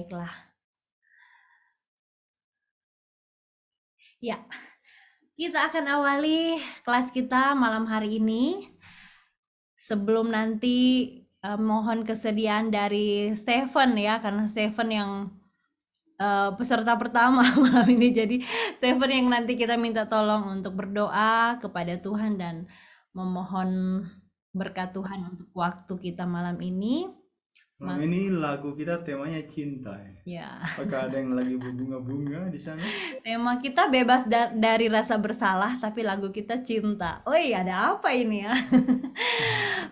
Baiklah. Ya, kita akan awali kelas kita malam hari ini. Sebelum nanti mohon kesediaan dari Stephen ya, karena Stephen yang peserta pertama malam ini. Jadi Stephen yang nanti kita minta tolong untuk berdoa kepada Tuhan dan memohon berkat Tuhan untuk waktu kita malam ini. Malam ini lagu kita temanya cinta ya. Apakah ada yang lagi berbunga-bunga di sana? Tema kita bebas dari rasa bersalah, tapi lagu kita cinta. Oi, ada apa ini ya?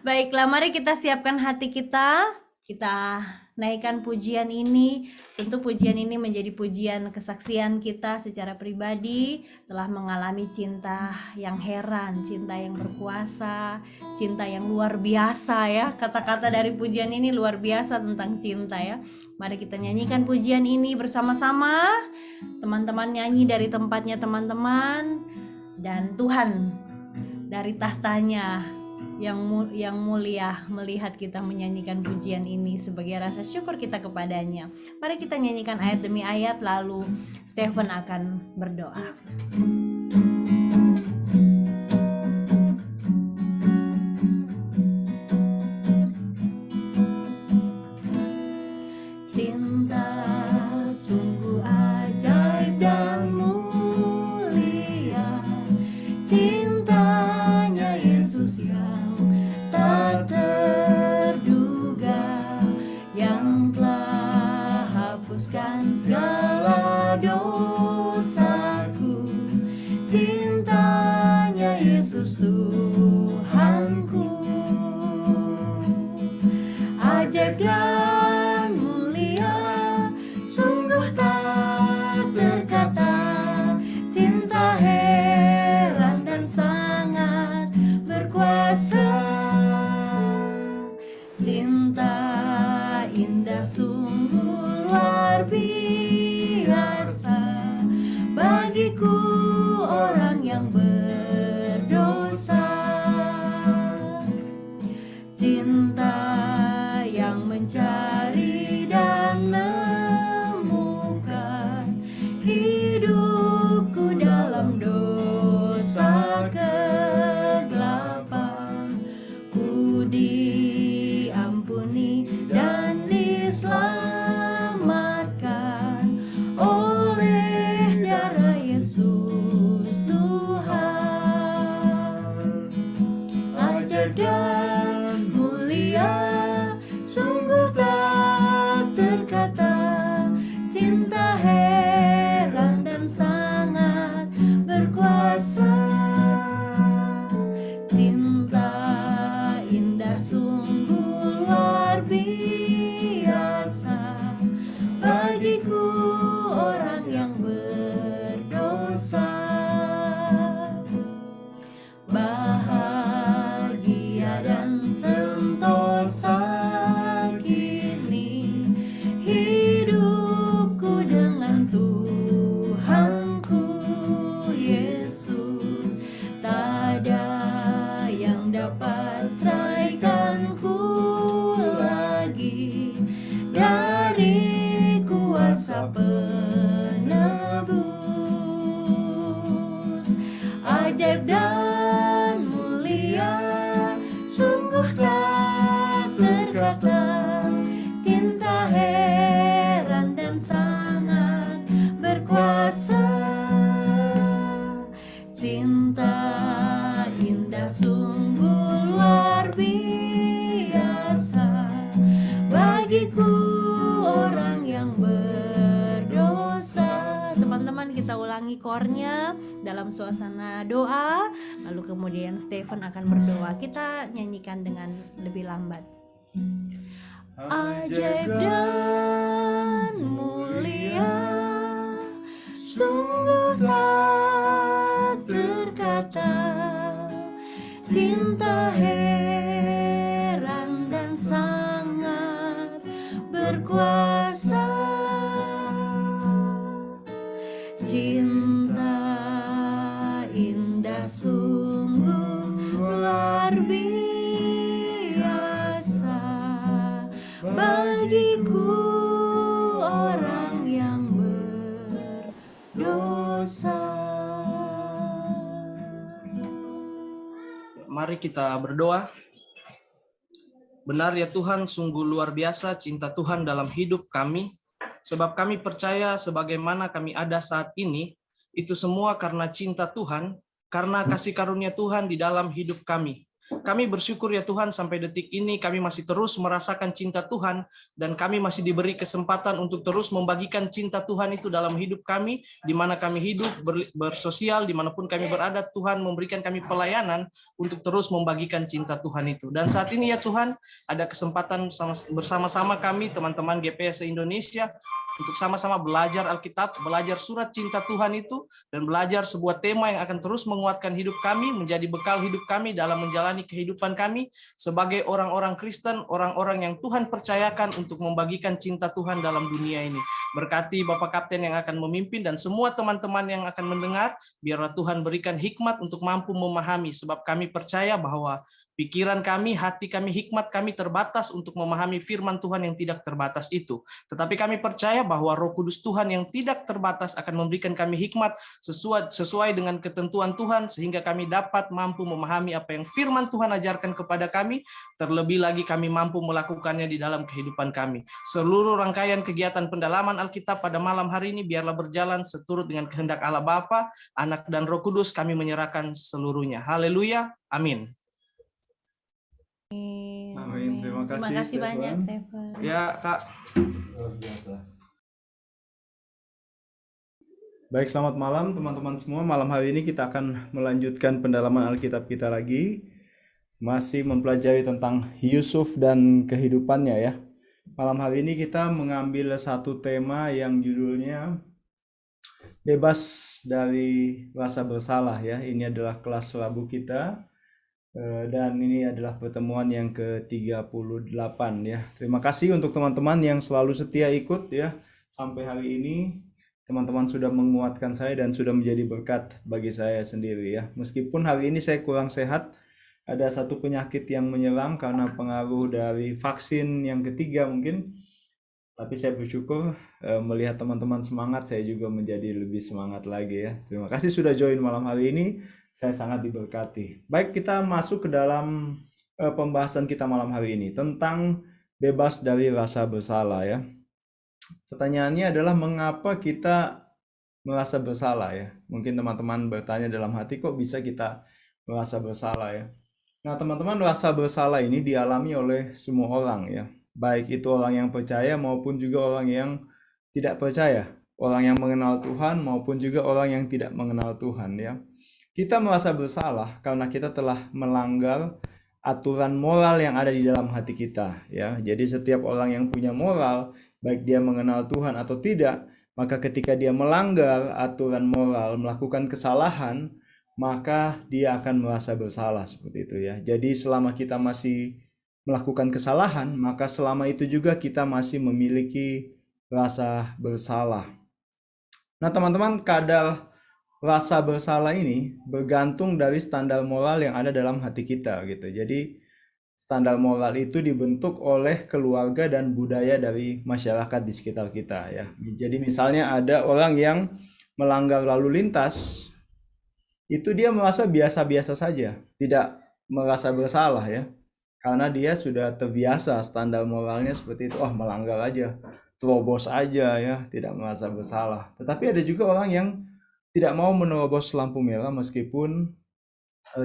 Baiklah, mari kita siapkan hati kita. Kita naikkan pujian ini. Tentu pujian ini menjadi pujian kesaksian kita secara pribadi telah mengalami cinta yang heran, cinta yang berkuasa, cinta yang luar biasa ya. Kata-kata dari pujian ini luar biasa tentang cinta ya. Mari kita nyanyikan pujian ini bersama-sama. Teman-teman nyanyi dari tempatnya teman-teman, dan Tuhan dari tahtanya yang mulia melihat kita menyanyikan pujian ini sebagai rasa syukur kita kepadanya. Mari kita nyanyikan ayat demi ayat, lalu Stephen akan berdoa. Cinta sungguh ajaib dan mulia, cintanya Yesus yang tak terduga, yang telah hapuskan segala dosaku. Cintanya Yesus Tuhanku, ajaib dan mulia, sungguh tak terkata. Cinta heran dan sangat berkuasa, cinta indah sungguh luar biasa bagiku, orang yang berdosa. Cinta yang mencari dan menemukan hidupku dalam dosa kegelapan. Ku diampuni dan diselamatkan oleh darah Yesus Tuhan. Ajaib dan mulia, sungguh tak terkata. Cinta heran dan sangat berkuasa, cinta indah sungguh luar biasa bagiku, orang yang berdosa. Bahagia dan sentosa kini hidupku dengan Tuhanku Yesus. Tak ada yang dapat ceraikanku lagi dari kuasa penebus. Ajaib dan mulia, sungguh tak terkata. Cinta heran dan sangat berkuasa, cinta indah sungguh luar biasa bagiku, orang yang berdosa. Teman-teman, kita ulangi chordnya dalam suasana doa, lalu kemudian Stephen akan berdoa. Kita nyanyikan dengan lebih lambat. Ajaib dan mulia, sungguh tak terkata. Cinta heran dan sangat berkuasa, cinta indah sungguh luar biasa bagiku, Mari kita berdoa. Benar ya Tuhan, sungguh luar biasa cinta Tuhan dalam hidup kami, sebab kami percaya sebagaimana kami ada saat ini, itu semua karena cinta Tuhan, karena kasih karunia Tuhan di dalam hidup kami. Kami bersyukur ya Tuhan, sampai detik ini kami masih terus merasakan cinta Tuhan, dan kami masih diberi kesempatan untuk terus membagikan cinta Tuhan itu dalam hidup kami, di mana kami hidup, bersosial, dimanapun kami berada. Tuhan memberikan kami pelayanan untuk terus membagikan cinta Tuhan itu. Dan saat ini ya Tuhan, ada kesempatan bersama-sama kami, teman-teman GPS se-Indonesia, untuk sama-sama belajar Alkitab, belajar surat cinta Tuhan itu, dan belajar sebuah tema yang akan terus menguatkan hidup kami, menjadi bekal hidup kami dalam menjalani kehidupan kami sebagai orang-orang Kristen, orang-orang yang Tuhan percayakan untuk membagikan cinta Tuhan dalam dunia ini. Berkati Bapak Kapten yang akan memimpin dan semua teman-teman yang akan mendengar, biarlah Tuhan berikan hikmat untuk mampu memahami, sebab kami percaya bahwa pikiran kami, hati kami, hikmat kami terbatas untuk memahami firman Tuhan yang tidak terbatas itu. Tetapi kami percaya bahwa Roh Kudus Tuhan yang tidak terbatas akan memberikan kami hikmat sesuai dengan ketentuan Tuhan, sehingga kami dapat mampu memahami apa yang firman Tuhan ajarkan kepada kami, terlebih lagi kami mampu melakukannya di dalam kehidupan kami. Seluruh rangkaian kegiatan pendalaman Alkitab pada malam hari ini biarlah berjalan seturut dengan kehendak Allah Bapa, Anak, dan Roh Kudus. Kami menyerahkan seluruhnya. Haleluya. Amin. Amin. Terima kasih banyak, Stefan. Ya, Kak. Luar biasa. Baik, selamat malam teman-teman semua. Malam hari ini kita akan melanjutkan pendalaman Alkitab kita lagi. Masih mempelajari tentang Yusuf dan kehidupannya ya. Malam hari ini kita mengambil satu tema yang judulnya bebas dari rasa bersalah ya. Ini adalah kelas Rabu kita. Dan ini adalah pertemuan yang ke-38 ya. Terima kasih untuk teman-teman yang selalu setia ikut ya. Sampai hari ini teman-teman sudah menguatkan saya dan sudah menjadi berkat bagi saya sendiri ya. Meskipun hari ini saya kurang sehat, ada satu penyakit yang menyerang karena pengaruh dari vaksin yang ketiga mungkin. Tapi saya bersyukur melihat teman-teman semangat, saya juga menjadi lebih semangat lagi ya. Terima kasih sudah join malam hari ini. Saya sangat diberkati. Baik, kita masuk ke dalam pembahasan kita malam hari ini tentang bebas dari rasa bersalah ya. Pertanyaannya adalah mengapa kita merasa bersalah ya. Mungkin teman-teman bertanya dalam hati, kok bisa kita merasa bersalah ya. Nah teman-teman, rasa bersalah ini dialami oleh semua orang ya. Baik itu orang yang percaya maupun juga orang yang tidak percaya. Orang yang mengenal Tuhan maupun juga orang yang tidak mengenal Tuhan ya. Kita merasa bersalah karena kita telah melanggar aturan moral yang ada di dalam hati kita ya. Jadi setiap orang yang punya moral, baik dia mengenal Tuhan atau tidak, maka ketika dia melanggar aturan moral, melakukan kesalahan, maka dia akan merasa bersalah seperti itu ya. Jadi selama kita masih melakukan kesalahan, maka selama itu juga kita masih memiliki rasa bersalah. Nah teman-teman, kadar rasa bersalah ini bergantung dari standar moral yang ada dalam hati kita gitu. Jadi standar moral itu dibentuk oleh keluarga dan budaya dari masyarakat di sekitar kita ya. Jadi misalnya ada orang yang melanggar lalu lintas, itu dia merasa biasa-biasa saja, tidak merasa bersalah ya. Karena dia sudah terbiasa standar moralnya seperti itu, melanggar aja, terobos aja ya, tidak merasa bersalah. Tetapi ada juga orang yang tidak mau menerobos lampu merah meskipun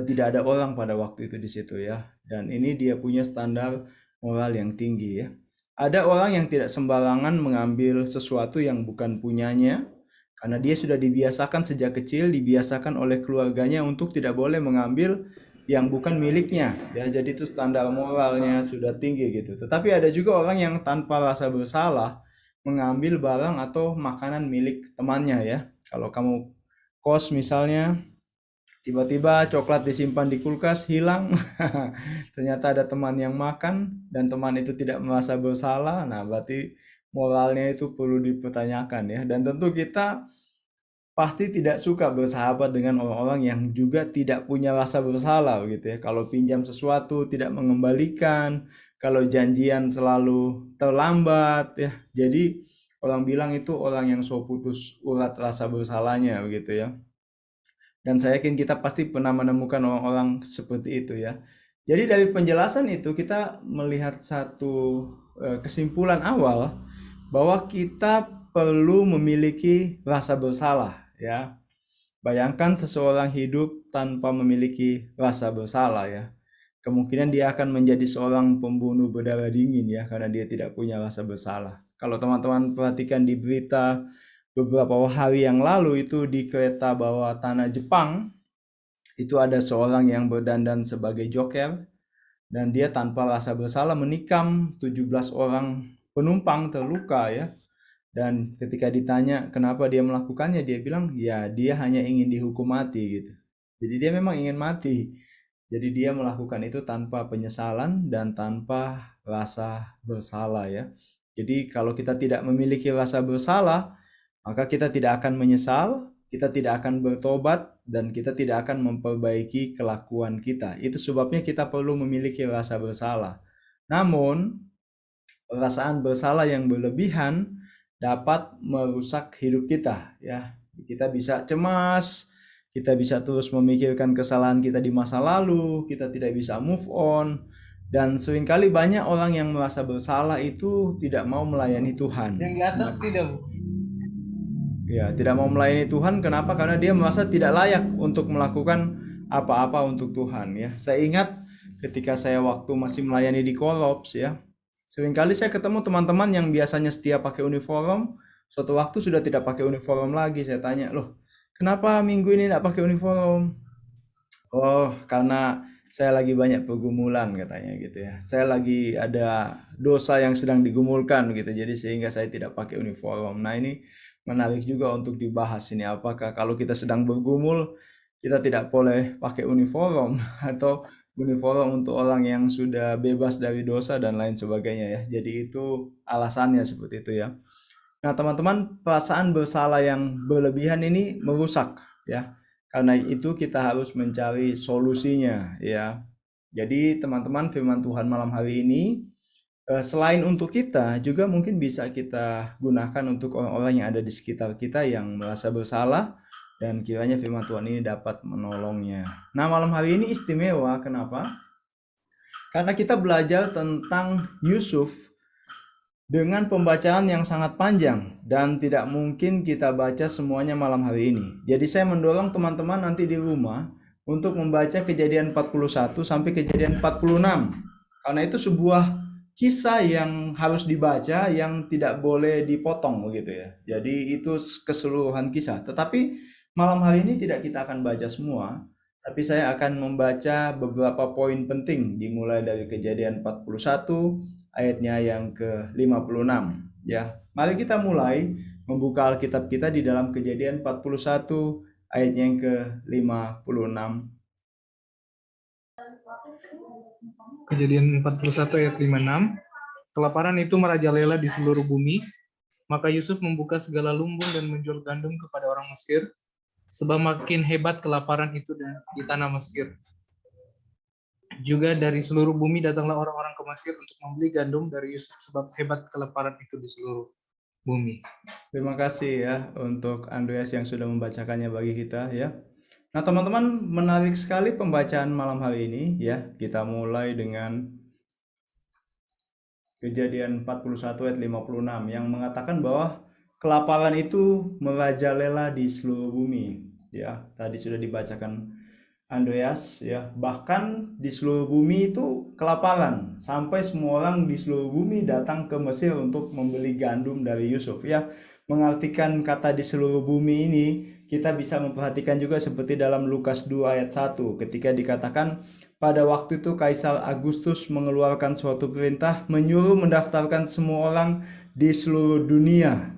tidak ada orang pada waktu itu di situ ya. Dan ini dia punya standar moral yang tinggi ya. Ada orang yang tidak sembarangan mengambil sesuatu yang bukan punyanya, karena dia sudah dibiasakan sejak kecil, dibiasakan oleh keluarganya untuk tidak boleh mengambil yang bukan miliknya ya. Jadi itu standar moralnya sudah tinggi gitu. Tetapi ada juga orang yang tanpa rasa bersalah mengambil barang atau makanan milik temannya ya. Kalau kamu kos misalnya, tiba-tiba coklat disimpan di kulkas hilang, ternyata ada teman yang makan dan teman itu tidak merasa bersalah, nah berarti moralnya itu perlu dipertanyakan ya. Dan tentu kita pasti tidak suka bersahabat dengan orang-orang yang juga tidak punya rasa bersalah gitu ya. Kalau pinjam sesuatu tidak mengembalikan, kalau janjian selalu terlambat ya. Jadi orang bilang itu orang yang so putus urat rasa bersalahnya begitu ya. Dan saya yakin kita pasti pernah menemukan orang-orang seperti itu ya. Jadi dari penjelasan itu kita melihat satu kesimpulan awal bahwa kita perlu memiliki rasa bersalah ya. Bayangkan seseorang hidup tanpa memiliki rasa bersalah ya. Kemungkinan dia akan menjadi seorang pembunuh berdarah dingin ya, karena dia tidak punya rasa bersalah. Kalau teman-teman perhatikan di berita beberapa hari yang lalu itu di kereta bawah tanah Jepang, itu ada seorang yang berdandan sebagai joker dan dia tanpa rasa bersalah menikam 17 orang penumpang terluka ya. Dan ketika ditanya kenapa dia melakukannya, dia bilang ya dia hanya ingin dihukum mati gitu. Jadi dia memang ingin mati. Jadi dia melakukan itu tanpa penyesalan dan tanpa rasa bersalah ya. Jadi kalau kita tidak memiliki rasa bersalah, maka kita tidak akan menyesal, kita tidak akan bertobat, dan kita tidak akan memperbaiki kelakuan kita. Itu sebabnya kita perlu memiliki rasa bersalah. Namun, perasaan bersalah yang berlebihan dapat merusak hidup kita ya. Kita bisa cemas, kita bisa terus memikirkan kesalahan kita di masa lalu, kita tidak bisa move on, dan seringkali banyak orang yang merasa bersalah itu tidak mau melayani Tuhan. Yang di atas tidak, Bu. Ya, tidak mau melayani Tuhan. Kenapa? Karena dia merasa tidak layak untuk melakukan apa-apa untuk Tuhan ya. Saya ingat ketika saya waktu masih melayani di Kolops ya, seringkali saya ketemu teman-teman yang biasanya setia pakai uniform, suatu waktu sudah tidak pakai uniform lagi. Saya tanya, loh, kenapa minggu ini tidak pakai uniform? Oh, karena saya lagi banyak pergumulan katanya gitu ya. Saya lagi ada dosa yang sedang digumulkan gitu. Jadi sehingga saya tidak pakai uniform. Nah, ini menarik juga untuk dibahas ini. Apakah kalau kita sedang bergumul, kita tidak boleh pakai uniform atau uniform untuk orang yang sudah bebas dari dosa dan lain sebagainya ya. Jadi itu alasannya seperti itu ya. Nah, teman-teman, perasaan bersalah yang berlebihan ini merusak ya. Karena itu kita harus mencari solusinya ya. Jadi teman-teman, firman Tuhan malam hari ini selain untuk kita juga mungkin bisa kita gunakan untuk orang-orang yang ada di sekitar kita yang merasa bersalah, dan kiranya firman Tuhan ini dapat menolongnya. Nah, malam hari ini istimewa. Kenapa? Karena kita belajar tentang Yusuf dengan pembacaan yang sangat panjang dan tidak mungkin kita baca semuanya malam hari ini. Jadi saya mendorong teman-teman nanti di rumah untuk membaca Kejadian 41 sampai Kejadian 46. Karena itu sebuah kisah yang harus dibaca, yang tidak boleh dipotong begitu ya. Jadi itu keseluruhan kisah. Tetapi malam hari ini tidak kita akan baca semua, tapi saya akan membaca beberapa poin penting dimulai dari Kejadian 41 ayatnya yang ke-56 ya. Mari kita mulai membuka Alkitab kita di dalam Kejadian 41 ayatnya yang ke-56. Kejadian 41 ayat 56. Kelaparan itu merajalela di seluruh bumi, maka Yusuf membuka segala lumbung dan menjual gandum kepada orang Mesir, sebab makin hebat kelaparan itu di tanah Mesir. Juga dari seluruh bumi datanglah orang-orang ke Mesir untuk membeli gandum dari Yusuf, sebab hebat kelaparan itu di seluruh bumi. Terima kasih ya untuk Andreas yang sudah membacakannya bagi kita ya. Nah, teman-teman, menarik sekali pembacaan malam hari ini ya. Kita mulai dengan Kejadian 41 ayat 56 yang mengatakan bahwa kelaparan itu merajalela di seluruh bumi ya. Tadi sudah dibacakan Andreas ya. Bahkan di seluruh bumi itu kelaparan, sampai semua orang di seluruh bumi datang ke Mesir untuk membeli gandum dari Yusuf ya. Mengartikan kata di seluruh bumi ini, kita bisa memperhatikan juga seperti dalam Lukas 2 ayat 1 ketika dikatakan pada waktu itu Kaisar Agustus mengeluarkan suatu perintah menyuruh mendaftarkan semua orang di seluruh dunia.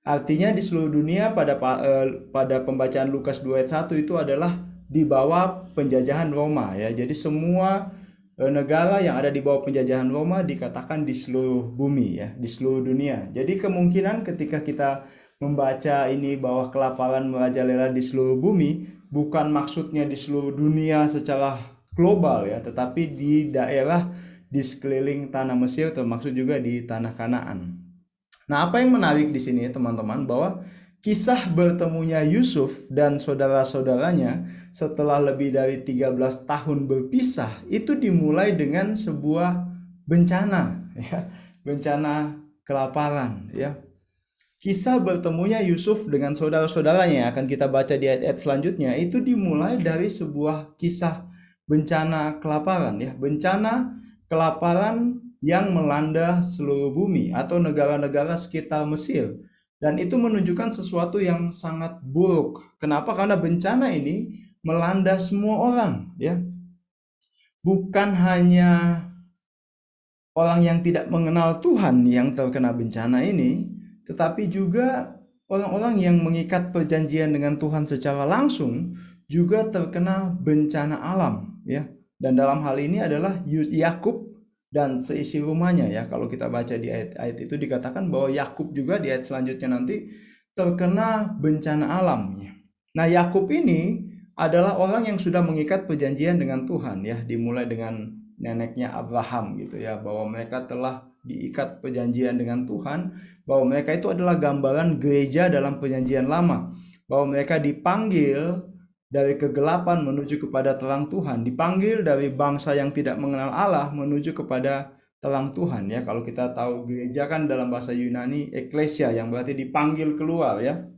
Artinya di seluruh dunia pada pembacaan Lukas 2 ayat 1 itu adalah di bawah penjajahan Roma ya. Jadi semua negara yang ada di bawah penjajahan Roma dikatakan di seluruh bumi ya, di seluruh dunia. Jadi kemungkinan ketika kita membaca ini bahwa kelaparan merajalela di seluruh bumi, bukan maksudnya di seluruh dunia secara global ya, tetapi di daerah di sekeliling tanah Mesir, termasuk juga di tanah Kanaan. Nah, apa yang menarik di sini teman-teman, bahwa kisah bertemunya Yusuf dan saudara-saudaranya setelah lebih dari 13 tahun berpisah itu dimulai dengan sebuah bencana, ya, bencana kelaparan, ya. Kisah bertemunya Yusuf dengan saudara-saudaranya yang akan kita baca di ayat-ayat selanjutnya itu dimulai dari sebuah kisah bencana kelaparan, ya, bencana kelaparan yang melanda seluruh bumi atau negara-negara sekitar Mesir. Dan itu menunjukkan sesuatu yang sangat buruk. Kenapa? Karena bencana ini melanda semua orang, ya. Bukan hanya orang yang tidak mengenal Tuhan yang terkena bencana ini, tetapi juga orang-orang yang mengikat perjanjian dengan Tuhan secara langsung juga terkena bencana alam, ya. Dan dalam hal ini adalah Yakub dan seisi rumahnya, ya. Kalau kita baca di ayat-ayat itu dikatakan bahwa Yakub juga di ayat selanjutnya nanti terkena bencana alam. Nah, Yakub ini adalah orang yang sudah mengikat perjanjian dengan Tuhan, ya, dimulai dengan neneknya Abraham gitu, ya, bahwa mereka telah diikat perjanjian dengan Tuhan, bahwa mereka itu adalah gambaran gereja dalam perjanjian lama, bahwa mereka dipanggil dari kegelapan menuju kepada terang Tuhan, dipanggil dari bangsa yang tidak mengenal Allah menuju kepada terang Tuhan, ya. Kalau kita tahu gereja kan dalam bahasa Yunani eklesia, yang berarti dipanggil keluar, ya.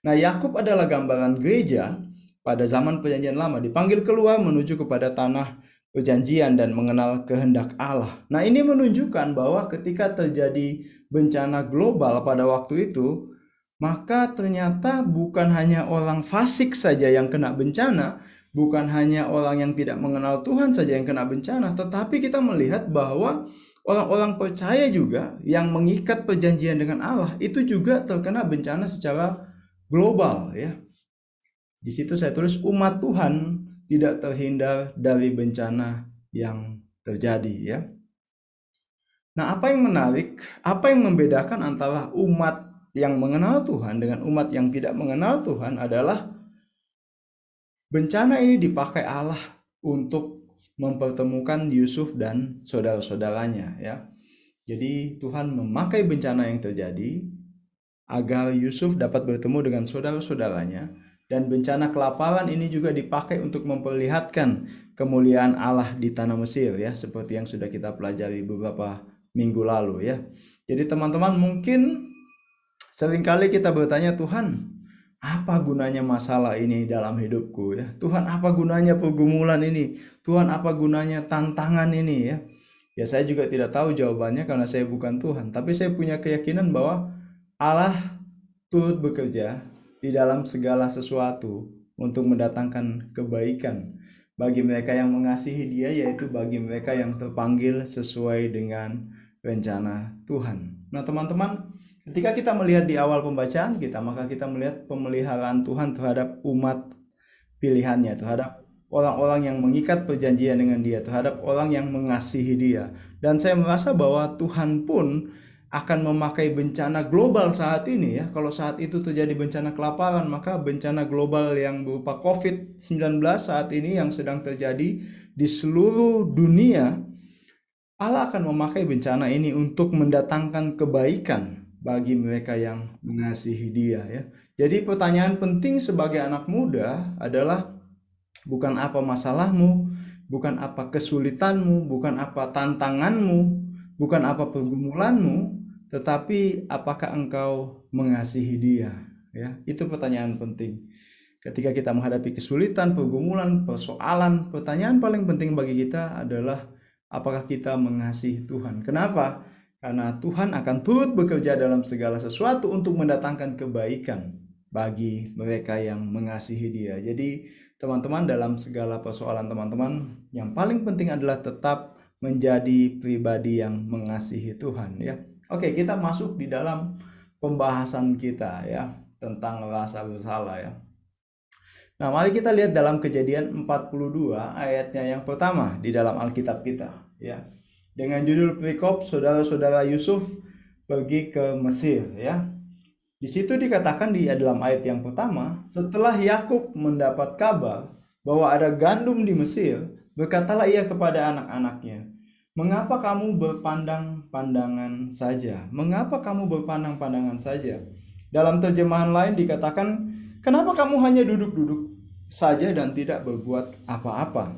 Nah, Yakub adalah gambaran gereja pada zaman perjanjian lama, dipanggil keluar menuju kepada tanah perjanjian dan mengenal kehendak Allah. Nah, ini menunjukkan bahwa ketika terjadi bencana global pada waktu itu, maka ternyata bukan hanya orang fasik saja yang kena bencana, bukan hanya orang yang tidak mengenal Tuhan saja yang kena bencana, tetapi kita melihat bahwa orang-orang percaya juga yang mengikat perjanjian dengan Allah itu juga terkena bencana secara global, ya. Di situ saya tulis umat Tuhan tidak terhindar dari bencana yang terjadi, ya. Nah, apa yang menarik, apa yang membedakan antara umat yang mengenal Tuhan dengan umat yang tidak mengenal Tuhan adalah bencana ini dipakai Allah untuk mempertemukan Yusuf dan saudara-saudaranya, ya. Jadi Tuhan memakai bencana yang terjadi agar Yusuf dapat bertemu dengan saudara-saudaranya, dan bencana kelaparan ini juga dipakai untuk memperlihatkan kemuliaan Allah di tanah Mesir, ya, seperti yang sudah kita pelajari beberapa minggu lalu, ya. Jadi teman-teman, mungkin seringkali kita bertanya, Tuhan, apa gunanya masalah ini dalam hidupku, ya? Tuhan, apa gunanya pergumulan ini? Tuhan, apa gunanya tantangan ini, ya? Ya, saya juga tidak tahu jawabannya karena saya bukan Tuhan, tapi saya punya keyakinan bahwa Allah turut bekerja di dalam segala sesuatu untuk mendatangkan kebaikan bagi mereka yang mengasihi Dia, yaitu bagi mereka yang terpanggil sesuai dengan rencana Tuhan. Nah, teman-teman, ketika kita melihat di awal pembacaan kita, maka kita melihat pemeliharaan Tuhan terhadap umat pilihannya, terhadap orang-orang yang mengikat perjanjian dengan Dia, terhadap orang yang mengasihi Dia. Dan saya merasa bahwa Tuhan pun akan memakai bencana global saat ini, ya. Kalau saat itu terjadi bencana kelaparan, maka bencana global yang berupa COVID-19 saat ini yang sedang terjadi di seluruh dunia, Allah akan memakai bencana ini untuk mendatangkan kebaikan bagi mereka yang mengasihi Dia, ya. Jadi pertanyaan penting sebagai anak muda adalah bukan apa masalahmu, bukan apa kesulitanmu, bukan apa tantanganmu, bukan apa pergumulanmu, tetapi apakah engkau mengasihi Dia, ya. Itu pertanyaan penting. Ketika kita menghadapi kesulitan, pergumulan, persoalan, pertanyaan paling penting bagi kita adalah apakah kita mengasihi Tuhan. Kenapa? Karena Tuhan akan turut bekerja dalam segala sesuatu untuk mendatangkan kebaikan bagi mereka yang mengasihi Dia. Jadi teman-teman, dalam segala persoalan teman-teman, yang paling penting adalah tetap menjadi pribadi yang mengasihi Tuhan, ya. Oke, kita masuk di dalam pembahasan kita, ya, tentang rasa bersalah, ya. Nah, mari kita lihat dalam Kejadian 42 ayatnya yang pertama di dalam Alkitab kita, ya. Dengan judul perikop saudara-saudara Yusuf pergi ke Mesir, ya. Di situ dikatakan di dalam ayat yang pertama, setelah Yakub mendapat kabar bahwa ada gandum di Mesir, berkatalah ia kepada anak-anaknya, "Mengapa kamu berpandang-pandangan saja? Mengapa kamu berpandang-pandangan saja? Dalam terjemahan lain dikatakan, kenapa kamu hanya duduk-duduk saja dan tidak berbuat apa-apa?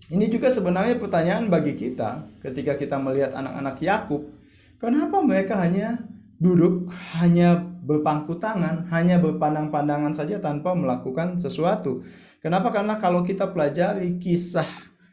Ini juga sebenarnya pertanyaan bagi kita ketika kita melihat anak-anak Yakub. Kenapa mereka hanya duduk, hanya berpangku tangan, hanya berpandang-pandangan saja tanpa melakukan sesuatu? Kenapa? Karena kalau kita pelajari kisah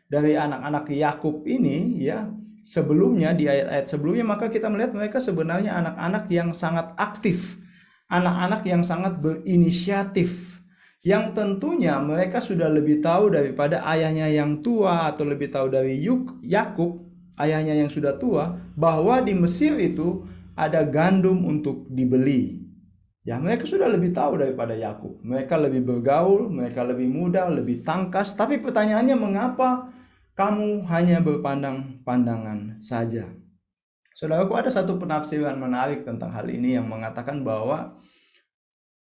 dari anak-anak Yakub ini, ya, sebelumnya di ayat-ayat sebelumnya, maka kita melihat mereka sebenarnya anak-anak yang sangat aktif, anak-anak yang sangat berinisiatif, yang tentunya mereka sudah lebih tahu daripada ayahnya yang tua, atau lebih tahu dari Yakub, ayahnya yang sudah tua, bahwa di Mesir itu ada gandum untuk dibeli. Ya, mereka sudah lebih tahu daripada Yakub. Mereka lebih bergaul, mereka lebih muda, lebih tangkas. Tapi pertanyaannya, mengapa kamu hanya berpandang-pandangan saja? Saudaraku, ada satu penafsiran menarik tentang hal ini yang mengatakan bahwa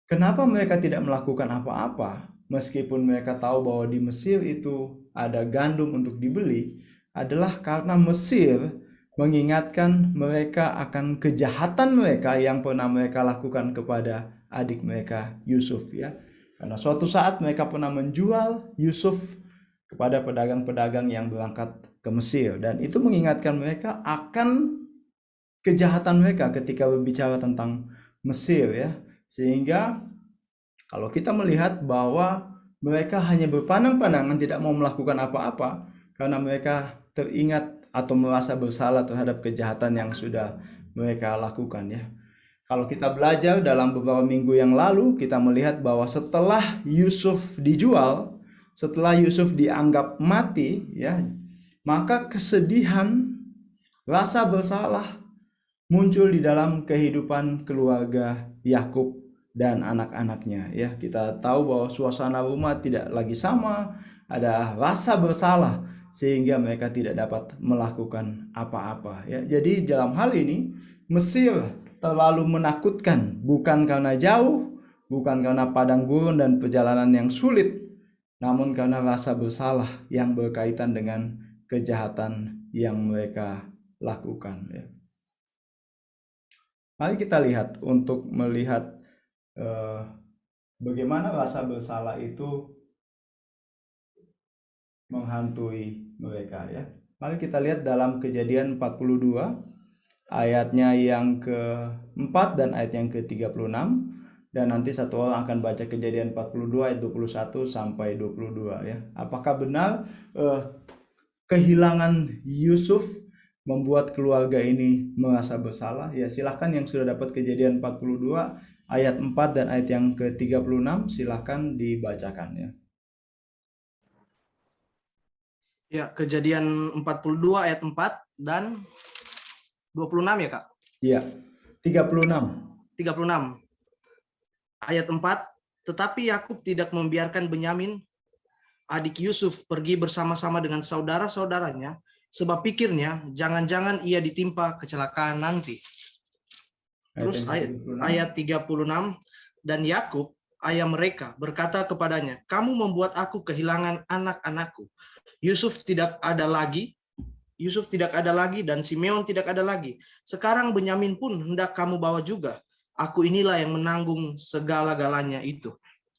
kenapa mereka tidak melakukan apa-apa meskipun mereka tahu bahwa di Mesir itu ada gandum untuk dibeli, adalah karena Mesir mengingatkan mereka akan kejahatan mereka yang pernah mereka lakukan kepada adik mereka Yusuf, ya. Karena suatu saat mereka pernah menjual Yusuf kepada pedagang-pedagang yang berangkat ke Mesir, dan itu mengingatkan mereka akan kejahatan mereka ketika berbicara tentang Mesir, ya. Sehingga kalau kita melihat bahwa mereka hanya berpandang-pandangan, tidak mau melakukan apa-apa karena mereka teringat atau merasa bersalah terhadap kejahatan yang sudah mereka lakukan, ya. Kalau kita belajar dalam beberapa minggu yang lalu, kita melihat bahwa setelah Yusuf dijual, setelah Yusuf dianggap mati, ya, maka kesedihan, rasa bersalah muncul di dalam kehidupan keluarga Yakub dan anak-anaknya, ya. Kita tahu bahwa suasana rumah tidak lagi sama, ada rasa bersalah sehingga mereka tidak dapat melakukan apa-apa, ya. Jadi dalam hal ini Mesir terlalu menakutkan, bukan karena jauh, bukan karena padang gurun dan perjalanan yang sulit, namun karena rasa bersalah yang berkaitan dengan kejahatan yang mereka lakukan, ya. Mari kita lihat untuk melihat bagaimana rasa bersalah itu menghantui mereka, ya. Mari kita lihat dalam Kejadian 42 ayatnya yang ke-4 dan ayat yang ke-36, dan nanti satu orang akan baca Kejadian 42 ayat 21 sampai 22, ya. Apakah benar kehilangan Yusuf membuat keluarga ini merasa bersalah? Ya, silahkan yang sudah dapat Kejadian 42 ayat 4 dan ayat yang ke-36, silahkan dibacakan, ya. Ya, Kejadian 42 ayat 4 dan 26 ya, Kak? Iya, 36. 36. Ayat 4, tetapi Yakub tidak membiarkan Benyamin, adik Yusuf, pergi bersama-sama dengan saudara-saudaranya, sebab pikirnya jangan-jangan ia ditimpa kecelakaan nanti. Terus ayat 36, dan Yakub, ayah mereka, berkata kepadanya, kamu membuat aku kehilangan anak-anakku. Yusuf tidak ada lagi, dan Simeon tidak ada lagi. Sekarang Benyamin pun hendak kamu bawa juga. Aku inilah yang menanggung segala-galanya itu.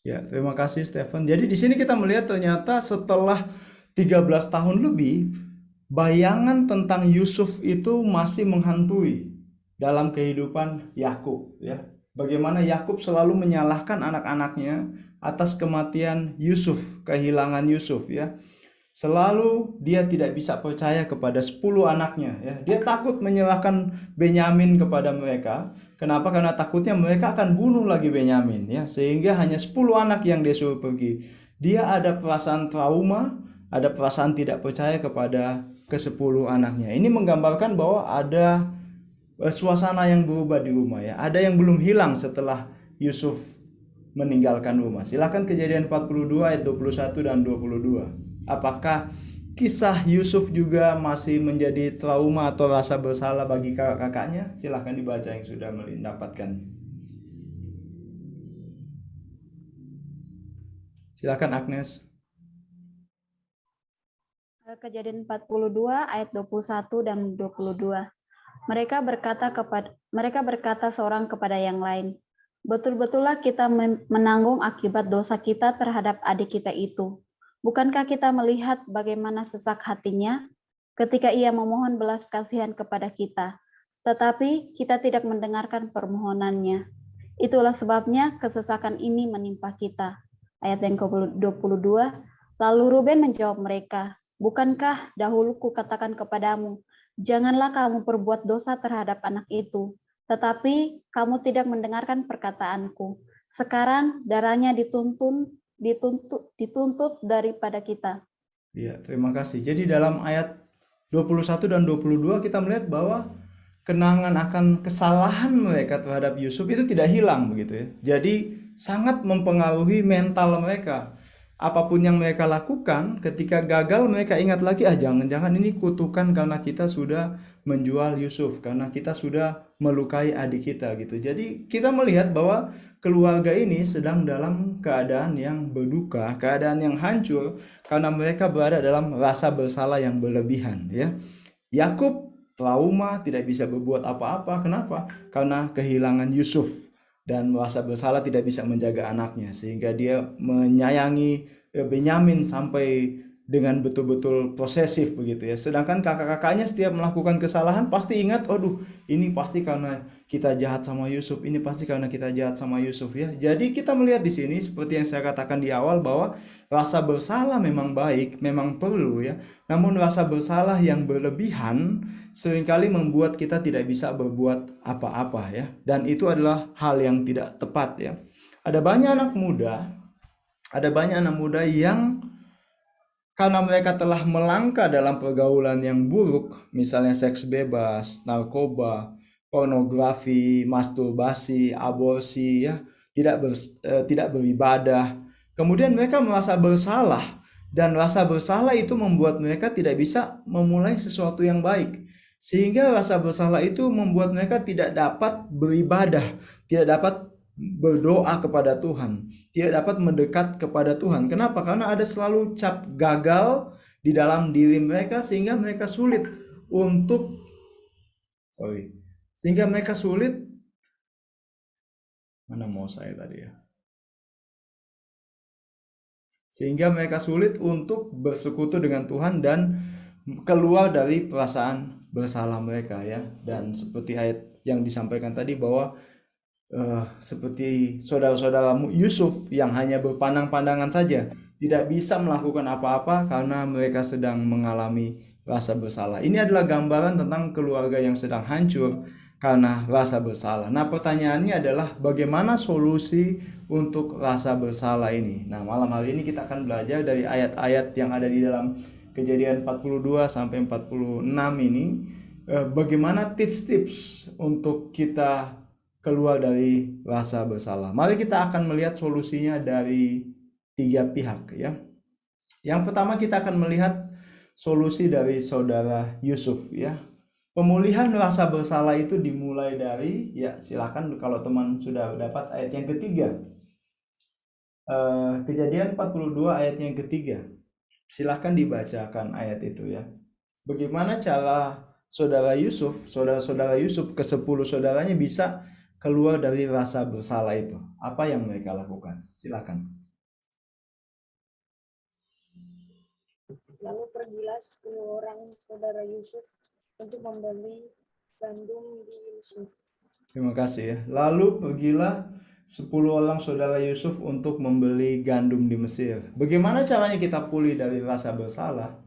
Ya, terima kasih Stephen. Jadi di sini kita melihat ternyata setelah 13 tahun lebih, bayangan tentang Yusuf itu masih menghantui dalam kehidupan Yakub, ya. Bagaimana Yakub selalu menyalahkan anak-anaknya atas kematian Yusuf, kehilangan Yusuf, ya. Selalu dia tidak bisa percaya kepada 10 anaknya, ya. Dia takut menyerahkan Benyamin kepada mereka. Kenapa? Karena takutnya mereka akan bunuh lagi Benyamin, ya. Sehingga hanya 10 anak yang dia suruh pergi. Dia ada perasaan trauma, ada perasaan tidak percaya kepada ke-10 anaknya. Ini menggambarkan bahwa ada suasana yang berubah di rumah, ya. Ada yang belum hilang setelah Yusuf meninggalkan rumah. Silakan Kejadian 42 ayat 21 dan 22. Apakah kisah Yusuf juga masih menjadi trauma atau rasa bersalah bagi kakak-kakaknya? Silahkan dibaca yang sudah mendapatkan. Silakan Agnes. Kejadian 42 ayat 21 dan 22. Mereka berkata seorang kepada yang lain, Betul-betullah kita menanggung akibat dosa kita terhadap adik kita itu. Bukankah kita melihat bagaimana sesak hatinya ketika ia memohon belas kasihan kepada kita, tetapi kita tidak mendengarkan permohonannya. Itulah sebabnya kesesakan ini menimpa kita. Ayat yang ke-22, lalu Ruben menjawab mereka, bukankah dahulu kukatakan kepadamu, janganlah kamu perbuat dosa terhadap anak itu. Tetapi kamu tidak mendengarkan perkataanku. Sekarang darahnya dituntut daripada kita. Ya, terima kasih. Jadi dalam ayat 21 dan 22 kita melihat bahwa kenangan akan kesalahan mereka terhadap Yusuf itu tidak hilang begitu ya. Jadi sangat mempengaruhi mental mereka. Apapun yang mereka lakukan, ketika gagal mereka ingat lagi, jangan-jangan ini kutukan karena kita sudah menjual Yusuf, karena kita sudah melukai adik kita gitu. Jadi kita melihat bahwa keluarga ini sedang dalam keadaan yang berduka, keadaan yang hancur karena mereka berada dalam rasa bersalah yang berlebihan ya. Yakub trauma, tidak bisa berbuat apa-apa. Kenapa? Karena kehilangan Yusuf dan merasa bersalah tidak bisa menjaga anaknya, sehingga dia menyayangi Benyamin sampai dengan betul-betul posesif begitu ya. Sedangkan kakak-kakaknya setiap melakukan kesalahan pasti ingat, aduh ini pasti karena kita jahat sama Yusuf, ini pasti karena kita jahat sama Yusuf ya. Jadi kita melihat di sini seperti yang saya katakan di awal bahwa rasa bersalah memang baik, memang perlu ya. Namun rasa bersalah yang berlebihan seringkali membuat kita tidak bisa berbuat apa-apa ya. Dan itu adalah hal yang tidak tepat ya. Ada banyak anak muda yang karena mereka telah melangkah dalam pergaulan yang buruk, misalnya seks bebas, narkoba, pornografi, masturbasi, aborsi, ya, tidak beribadah. Kemudian mereka merasa bersalah, dan rasa bersalah itu membuat mereka tidak bisa memulai sesuatu yang baik. Sehingga rasa bersalah itu membuat mereka tidak dapat beribadah, tidak dapat berdoa kepada Tuhan, tidak dapat mendekat kepada Tuhan. Kenapa? Karena ada selalu cap gagal di dalam diri mereka sehingga mereka sulit untuk bersekutu dengan Tuhan dan keluar dari perasaan bersalah mereka ya. Dan seperti ayat yang disampaikan tadi bahwa seperti saudara-saudara Yusuf yang hanya berpandang-pandangan saja, tidak bisa melakukan apa-apa karena mereka sedang mengalami rasa bersalah. Ini adalah gambaran tentang keluarga yang sedang hancur karena rasa bersalah. Nah, pertanyaannya adalah bagaimana solusi untuk rasa bersalah ini? Nah, malam hari ini kita akan belajar dari ayat-ayat yang ada di dalam Kejadian 42 sampai 46 ini, bagaimana tips-tips untuk kita keluar dari rasa bersalah. Mari kita akan melihat solusinya dari 3 pihak ya. Yang pertama kita akan melihat solusi dari saudara Yusuf ya. Pemulihan rasa bersalah itu dimulai dari, ya silakan kalau teman sudah dapat ayat yang ketiga. Kejadian 42 ayat yang ketiga. Silakan dibacakan ayat itu ya. Bagaimana cara saudara-saudara Yusuf ke-10 saudaranya bisa keluar dari rasa bersalah itu? Apa yang mereka lakukan? Silakan. Lalu pergilah 10 orang saudara Yusuf untuk membeli gandum di Mesir. Terima kasih ya. Lalu pergilah 10 orang saudara Yusuf untuk membeli gandum di Mesir. Bagaimana caranya kita pulih dari rasa bersalah?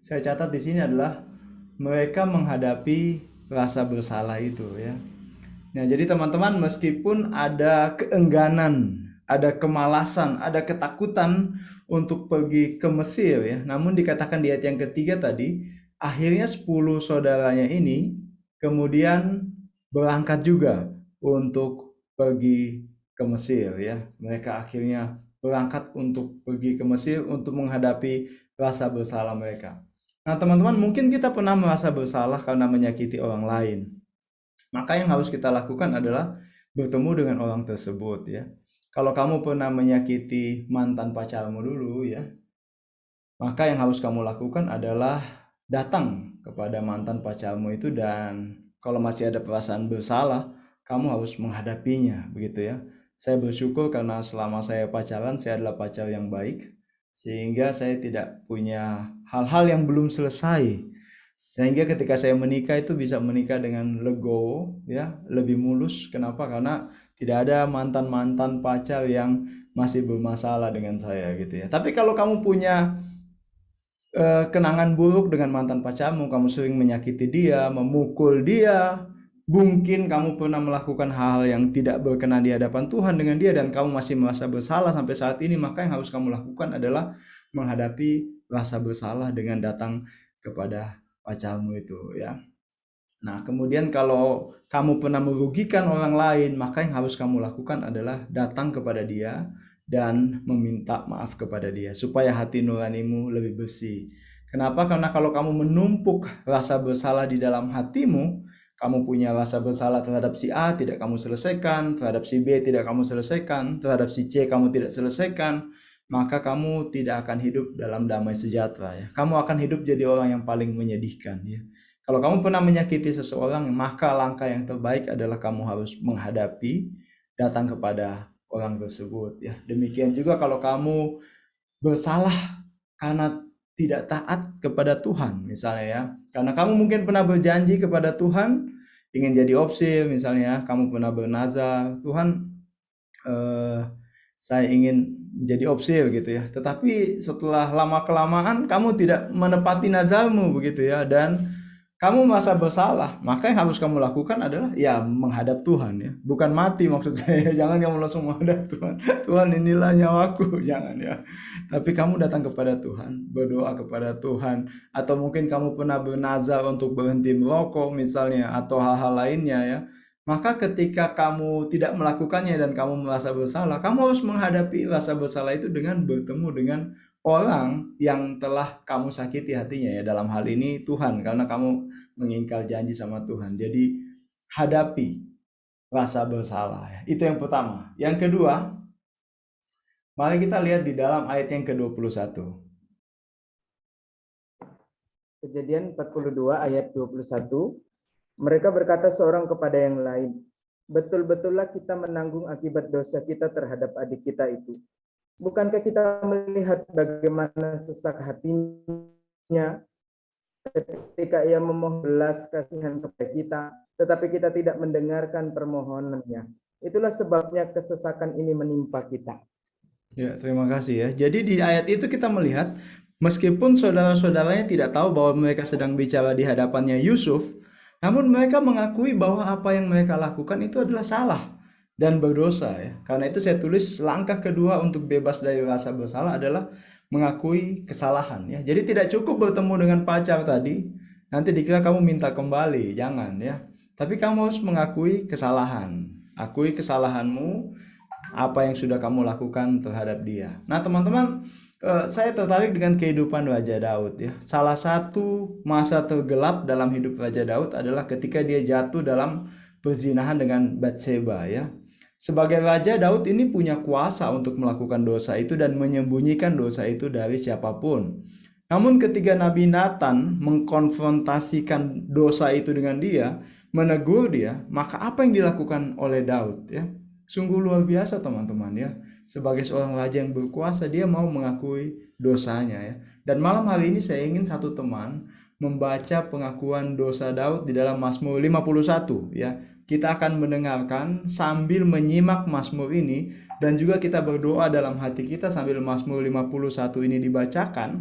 Saya catat di sini adalah mereka menghadapi rasa bersalah itu ya. Nah, jadi teman-teman, meskipun ada keengganan, ada kemalasan, ada ketakutan untuk pergi ke Mesir ya, namun dikatakan di ayat yang ketiga tadi, akhirnya 10 saudaranya ini kemudian berangkat juga untuk pergi ke Mesir ya. Mereka akhirnya berangkat untuk pergi ke Mesir untuk menghadapi rasa bersalah mereka. Nah, teman-teman, mungkin kita pernah merasa bersalah karena menyakiti orang lain. Maka yang harus kita lakukan adalah bertemu dengan orang tersebut ya. Kalau kamu pernah menyakiti mantan pacarmu dulu ya, maka yang harus kamu lakukan adalah datang kepada mantan pacarmu itu, dan kalau masih ada perasaan bersalah, kamu harus menghadapinya begitu ya. Saya bersyukur karena selama saya pacaran, saya adalah pacar yang baik, sehingga saya tidak punya hal-hal yang belum selesai. Sehingga ketika saya menikah itu bisa menikah dengan legowo, ya, lebih mulus. Kenapa? Karena tidak ada mantan-mantan pacar yang masih bermasalah dengan saya gitu ya. Tapi kalau kamu punya kenangan buruk dengan mantan pacarmu, kamu sering menyakiti dia, memukul dia, mungkin kamu pernah melakukan hal-hal yang tidak berkenan di hadapan Tuhan dengan dia dan kamu masih merasa bersalah sampai saat ini, maka yang harus kamu lakukan adalah menghadapi rasa bersalah dengan datang kepada pacarmu itu ya. Nah, kemudian kalau kamu pernah merugikan orang lain, maka yang harus kamu lakukan adalah datang kepada dia dan meminta maaf kepada dia supaya hati nuranimu lebih bersih. Kenapa? Karena kalau kamu menumpuk rasa bersalah di dalam hatimu, kamu punya rasa bersalah terhadap si A tidak kamu selesaikan, terhadap si B tidak kamu selesaikan, terhadap si C kamu tidak selesaikan, maka kamu tidak akan hidup dalam damai sejahtera ya. Kamu akan hidup jadi orang yang paling menyedihkan ya. Kalau kamu pernah menyakiti seseorang, maka langkah yang terbaik adalah kamu harus menghadapi, datang kepada orang tersebut ya. Demikian juga kalau kamu bersalah karena tidak taat kepada Tuhan misalnya ya. Karena kamu mungkin pernah berjanji kepada Tuhan ingin jadi opsil misalnya, kamu pernah bernazar, Tuhan saya ingin menjadi opsil gitu ya. Tetapi setelah lama kelamaan kamu tidak menepati nazarmu begitu ya, dan kamu merasa bersalah, maka yang harus kamu lakukan adalah ya menghadap Tuhan ya, bukan mati maksud saya. Jangan kamu langsung menghadap Tuhan, Tuhan inilah nyawaku, jangan ya. Tapi kamu datang kepada Tuhan, berdoa kepada Tuhan, atau mungkin kamu pernah bernazar untuk berhenti merokok misalnya, atau hal-hal lainnya ya. Maka ketika kamu tidak melakukannya dan kamu merasa bersalah, kamu harus menghadapi rasa bersalah itu dengan bertemu dengan orang yang telah kamu sakiti hatinya ya, dalam hal ini Tuhan, karena kamu mengingkar janji sama Tuhan. Jadi hadapi rasa bersalah ya. Itu yang pertama. Yang kedua, mari kita lihat di dalam ayat yang ke-21. Kejadian 42 ayat 21. Mereka berkata seorang kepada yang lain, betul-betullah kita menanggung akibat dosa kita terhadap adik kita itu. Bukankah kita melihat bagaimana sesak hatinya ketika ia memohon belas kasihan kepada kita, tetapi kita tidak mendengarkan permohonannya. Itulah sebabnya kesesakan ini menimpa kita. Ya, terima kasih ya. Jadi di ayat itu kita melihat meskipun saudara-saudaranya tidak tahu bahwa mereka sedang bicara di hadapannya Yusuf, namun mereka mengakui bahwa apa yang mereka lakukan itu adalah salah dan berdosa ya. Karena itu saya tulis langkah kedua untuk bebas dari rasa bersalah adalah mengakui kesalahan ya. Jadi tidak cukup bertemu dengan pacar tadi, nanti dikira kamu minta kembali, jangan ya. Tapi kamu harus mengakui kesalahan. Akui kesalahanmu, apa yang sudah kamu lakukan terhadap dia. Nah, teman-teman, saya tertarik dengan kehidupan Raja Daud ya. Salah satu masa tergelap dalam hidup Raja Daud adalah ketika dia jatuh dalam perzinahan dengan Batseba ya. Sebagai raja, Daud ini punya kuasa untuk melakukan dosa itu dan menyembunyikan dosa itu dari siapapun. Namun ketika Nabi Nathan mengkonfrontasikan dosa itu dengan dia, menegur dia, maka apa yang dilakukan oleh Daud ya? Sungguh luar biasa teman-teman ya. Sebagai seorang raja yang berkuasa, dia mau mengakui dosanya ya. Dan malam hari ini saya ingin satu teman membaca pengakuan dosa Daud di dalam Mazmur 51 ya. Kita akan mendengarkan sambil menyimak Mazmur ini dan juga kita berdoa dalam hati kita sambil Mazmur 51 ini dibacakan.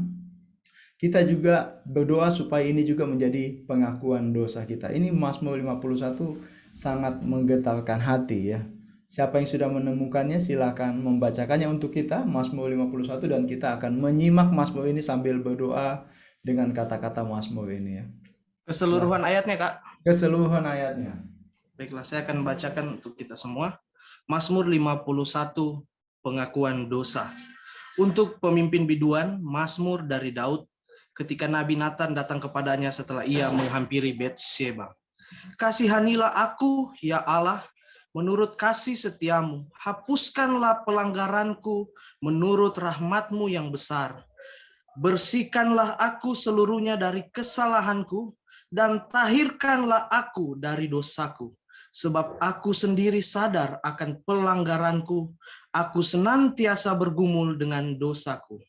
Kita juga berdoa supaya ini juga menjadi pengakuan dosa kita. Ini Mazmur 51 sangat menggetarkan hati ya. Siapa yang sudah menemukannya silakan membacakannya untuk kita, Mazmur 51, dan kita akan menyimak Mazmur ini sambil berdoa dengan kata-kata Mazmur ini ya. Keseluruhan ayatnya, Kak. Keseluruhan ayatnya. Baiklah, saya akan bacakan untuk kita semua. Mazmur 51, pengakuan dosa. Untuk pemimpin biduan, Mazmur dari Daud, ketika Nabi Nathan datang kepadanya setelah ia menghampiri Batseba. Kasihanilah aku, ya Allah, menurut kasih setiamu. Hapuskanlah pelanggaranku menurut rahmatmu yang besar. Bersihkanlah aku seluruhnya dari kesalahanku, dan tahirkanlah aku dari dosaku. sebab aku sendiri sadar akan pelanggaranku. Aku senantiasa bergumul dengan dosaku.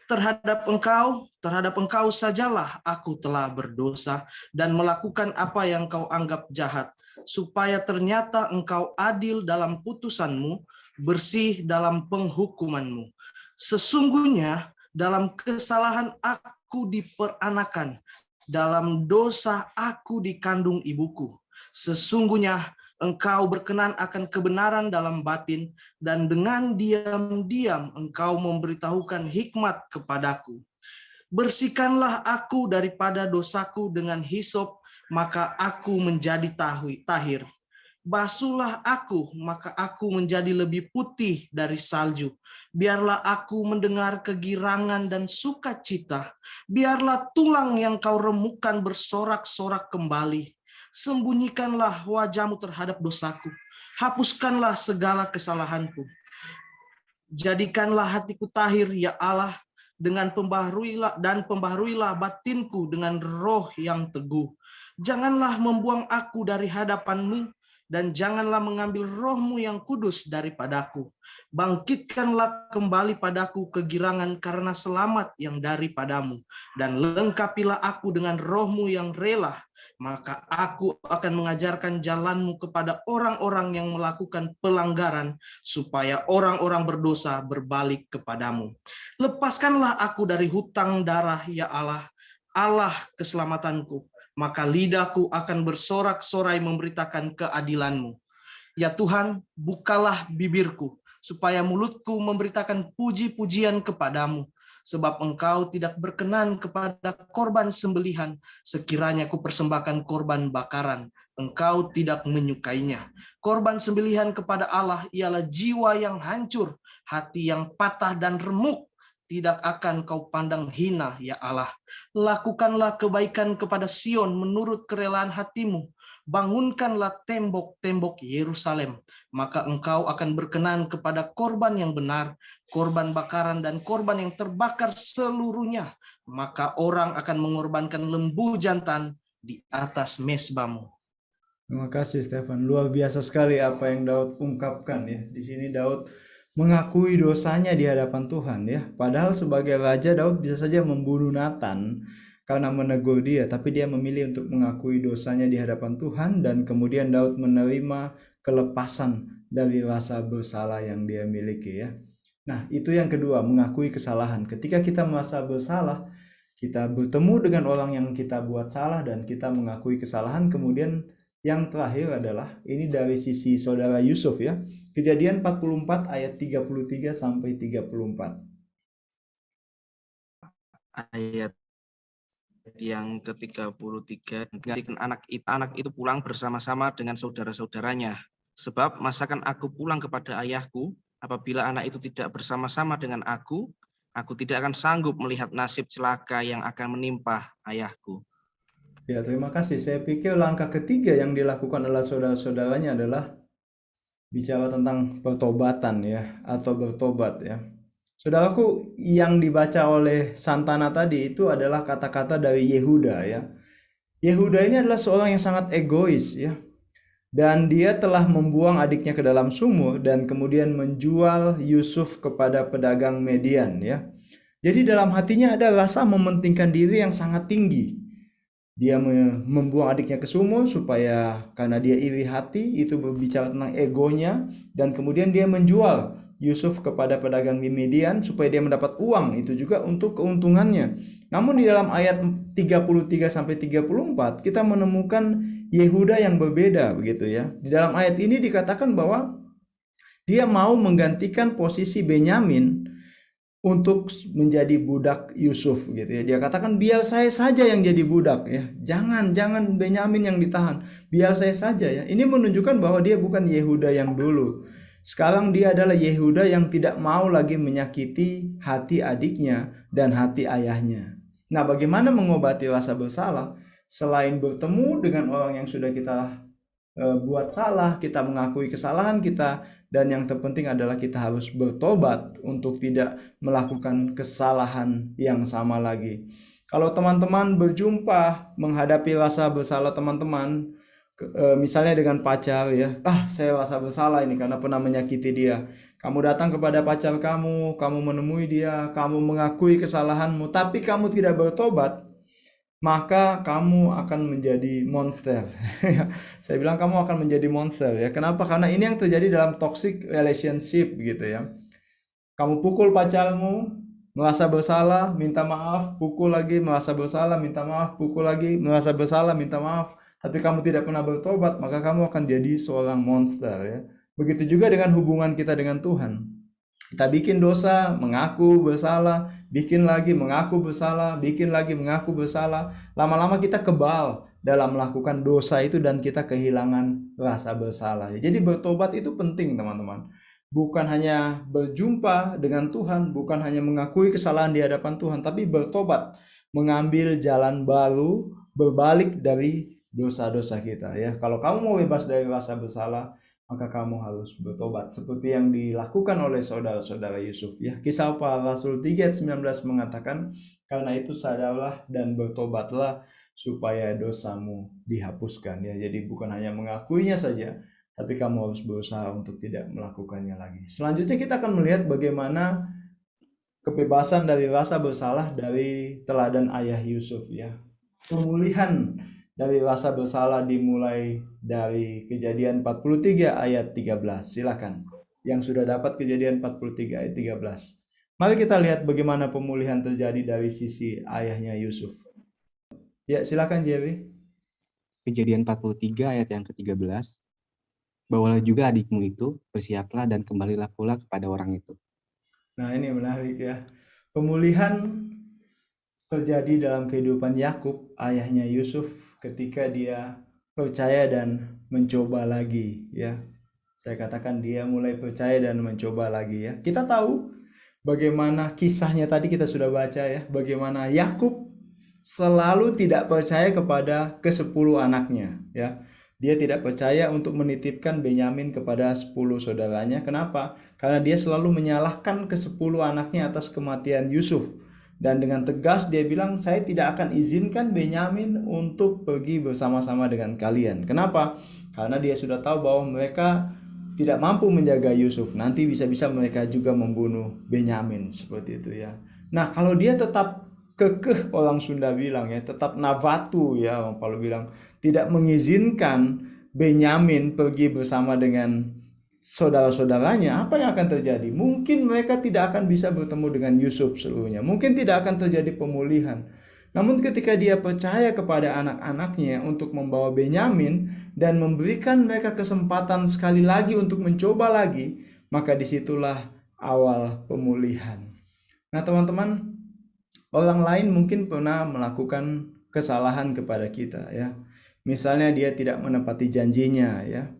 Terhadap engkau sajalah aku telah berdosa dan melakukan apa yang kau anggap jahat, supaya ternyata engkau adil dalam putusanmu, bersih dalam penghukumanmu. Sesungguhnya dalam kesalahan aku diperanakan, dalam dosa aku dikandung ibuku. Sesungguhnya engkau berkenan akan kebenaran dalam batin, dan dengan diam-diam engkau memberitahukan hikmat kepadaku. Bersihkanlah aku daripada dosaku dengan hisop, maka aku menjadi tahir. Basuhlah aku, maka aku menjadi lebih putih dari salju. Biarlah aku mendengar kegirangan dan sukacita. Biarlah tulang yang kau remukkan bersorak-sorak kembali. Sembunyikanlah wajahmu terhadap dosaku. Hapuskanlah segala kesalahanku. Jadikanlah hatiku tahir, ya Allah, dengan pembaharuilah batinku dengan roh yang teguh. Janganlah membuang aku dari hadapanmu, dan janganlah mengambil rohmu yang kudus daripadaku. Bangkitkanlah kembali padaku kegirangan karena selamat yang daripadamu, dan lengkapilah aku dengan rohmu yang rela. Maka aku akan mengajarkan jalanmu kepada orang-orang yang melakukan pelanggaran, supaya orang-orang berdosa berbalik kepadamu. Lepaskanlah aku dari hutang darah, ya Allah, Allah keselamatanku. Maka lidahku akan bersorak-sorai memberitakan keadilanmu. Ya Tuhan, bukalah bibirku, supaya mulutku memberitakan puji-pujian kepadamu. Sebab engkau tidak berkenan kepada korban sembelihan, sekiranya ku persembahkan korban bakaran. Engkau tidak menyukainya. Korban sembelihan kepada Allah ialah jiwa yang hancur, hati yang patah dan remuk. Tidak akan kau pandang hina, ya Allah. Lakukanlah kebaikan kepada Sion menurut kerelaan hatimu. Bangunkanlah tembok-tembok Yerusalem. Maka engkau akan berkenan kepada korban yang benar, korban bakaran dan korban yang terbakar seluruhnya. Maka orang akan mengorbankan lembu jantan di atas mezbamu. Terima kasih Stefan. Luar biasa sekali apa yang Daud ungkapkan ya. Di sini Daud mengakui dosanya di hadapan Tuhan ya. Padahal sebagai raja Daud bisa saja membunuh Nathan karena menegur dia, tapi dia memilih untuk mengakui dosanya di hadapan Tuhan, dan kemudian Daud menerima kelepasan dari rasa bersalah yang dia miliki ya. Nah, itu yang kedua, mengakui kesalahan. Ketika kita merasa bersalah, kita bertemu dengan orang yang kita buat salah dan kita mengakui kesalahan. Kemudian yang terakhir adalah ini dari sisi saudara Yusuf ya. Kejadian 44 ayat 33 sampai 34. Ayat yang ke-33, anak itu pulang bersama-sama dengan saudara-saudaranya. Sebab masakan aku pulang kepada ayahku, apabila anak itu tidak bersama-sama dengan aku tidak akan sanggup melihat nasib celaka yang akan menimpa ayahku. Ya, terima kasih. Saya pikir langkah ketiga yang dilakukan oleh saudara-saudaranya adalah bicara tentang pertobatan ya, atau bertobat ya. Saudaraku, yang dibaca oleh Santana tadi itu adalah kata-kata dari Yehuda ya. Yehuda ini adalah seorang yang sangat egois ya. Dan dia telah membuang adiknya ke dalam sumur dan kemudian menjual Yusuf kepada pedagang Median ya. Jadi dalam hatinya ada rasa mementingkan diri yang sangat tinggi. Dia membuang adiknya ke sumur supaya karena dia iri hati, itu berbicara tentang egonya, dan kemudian dia menjual Yusuf kepada pedagang di Median supaya dia mendapat uang, itu juga untuk keuntungannya. Namun di dalam ayat 33 sampai 34 kita menemukan Yehuda yang berbeda begitu ya. Di dalam ayat ini dikatakan bahwa dia mau menggantikan posisi Benyamin untuk menjadi budak Yusuf gitu ya. Dia katakan biar saya saja yang jadi budak ya. Jangan Benyamin yang ditahan. Biar saya saja ya. Ini menunjukkan bahwa dia bukan Yehuda yang dulu. Sekarang dia adalah Yehuda yang tidak mau lagi menyakiti hati adiknya dan hati ayahnya. Nah, bagaimana mengobati rasa bersalah? Selain bertemu dengan orang yang sudah kita buat salah, kita mengakui kesalahan kita, dan yang terpenting adalah kita harus bertobat untuk tidak melakukan kesalahan yang sama lagi. Kalau teman-teman berjumpa menghadapi rasa bersalah teman-teman, misalnya dengan pacar ya, saya rasa bersalah ini karena pernah menyakiti dia. Kamu datang kepada pacar kamu menemui dia, kamu mengakui kesalahanmu, tapi kamu tidak bertobat, maka kamu akan menjadi monster. Saya bilang kamu akan menjadi monster ya. Kenapa? Karena ini yang terjadi dalam toxic relationship gitu ya. Kamu pukul pacarmu, merasa bersalah, minta maaf, pukul lagi, merasa bersalah, minta maaf, pukul lagi, merasa bersalah, minta maaf. Tapi kamu tidak pernah bertobat, maka kamu akan jadi seorang monster ya. Begitu juga dengan hubungan kita dengan Tuhan. Kita bikin dosa, mengaku bersalah, bikin lagi, mengaku bersalah, bikin lagi, mengaku bersalah. Lama-lama kita kebal dalam melakukan dosa itu dan kita kehilangan rasa bersalah. Jadi bertobat itu penting, teman-teman. Bukan hanya berjumpa dengan Tuhan, bukan hanya mengakui kesalahan di hadapan Tuhan, tapi bertobat, mengambil jalan baru, berbalik dari dosa-dosa kita ya. Kalau kamu mau bebas dari rasa bersalah, maka kamu harus bertobat seperti yang dilakukan oleh saudara-saudara Yusuf ya. Kisah Para Rasul 3 ayat 19 mengatakan, karena itu sadarlah dan bertobatlah supaya dosamu dihapuskan ya. Jadi bukan hanya mengakuinya saja, tapi kamu harus berusaha untuk tidak melakukannya lagi. Selanjutnya kita akan melihat bagaimana kebebasan dari rasa bersalah dari teladan ayah Yusuf ya. Pemulihan dari rasa bersalah dimulai dari Kejadian 43 ayat 13. Silakan. Yang sudah dapat Kejadian 43 ayat 13. Mari kita lihat bagaimana pemulihan terjadi dari sisi ayahnya Yusuf. Ya, silakan Jerry. Kejadian 43 ayat yang ke-13. Bawalah juga adikmu itu, bersiaplah dan kembalilah pula kepada orang itu. Nah, ini menarik ya. Pemulihan terjadi dalam kehidupan Yakub, ayahnya Yusuf, ketika dia percaya dan mencoba lagi ya. Saya katakan dia mulai percaya dan mencoba lagi ya. Kita tahu bagaimana kisahnya tadi kita sudah baca ya, bagaimana Yakub selalu tidak percaya kepada ke-10 anaknya ya. Dia tidak percaya untuk menitipkan Benyamin kepada 10 saudaranya. Kenapa? Karena dia selalu menyalahkan ke-10 anaknya atas kematian Yusuf. Dan dengan tegas dia bilang, saya tidak akan izinkan Benyamin untuk pergi bersama-sama dengan kalian. Kenapa? Karena dia sudah tahu bahwa mereka tidak mampu menjaga Yusuf. Nanti bisa-bisa mereka juga membunuh Benyamin. Seperti itu ya. Nah, kalau dia tetap kekeh, orang Sunda bilang ya, tetap navatu ya, orang Palu bilang, tidak mengizinkan Benyamin pergi bersama dengan saudara-saudaranya, apa yang akan terjadi? Mungkin mereka tidak akan bisa bertemu dengan Yusuf seluruhnya. Mungkin tidak akan terjadi pemulihan. Namun ketika dia percaya kepada anak-anaknya untuk membawa Benyamin dan memberikan mereka kesempatan sekali lagi untuk mencoba lagi, maka disitulah awal pemulihan. Nah teman-teman, orang lain mungkin pernah melakukan kesalahan kepada kita ya. Misalnya dia tidak menepati janjinya ya,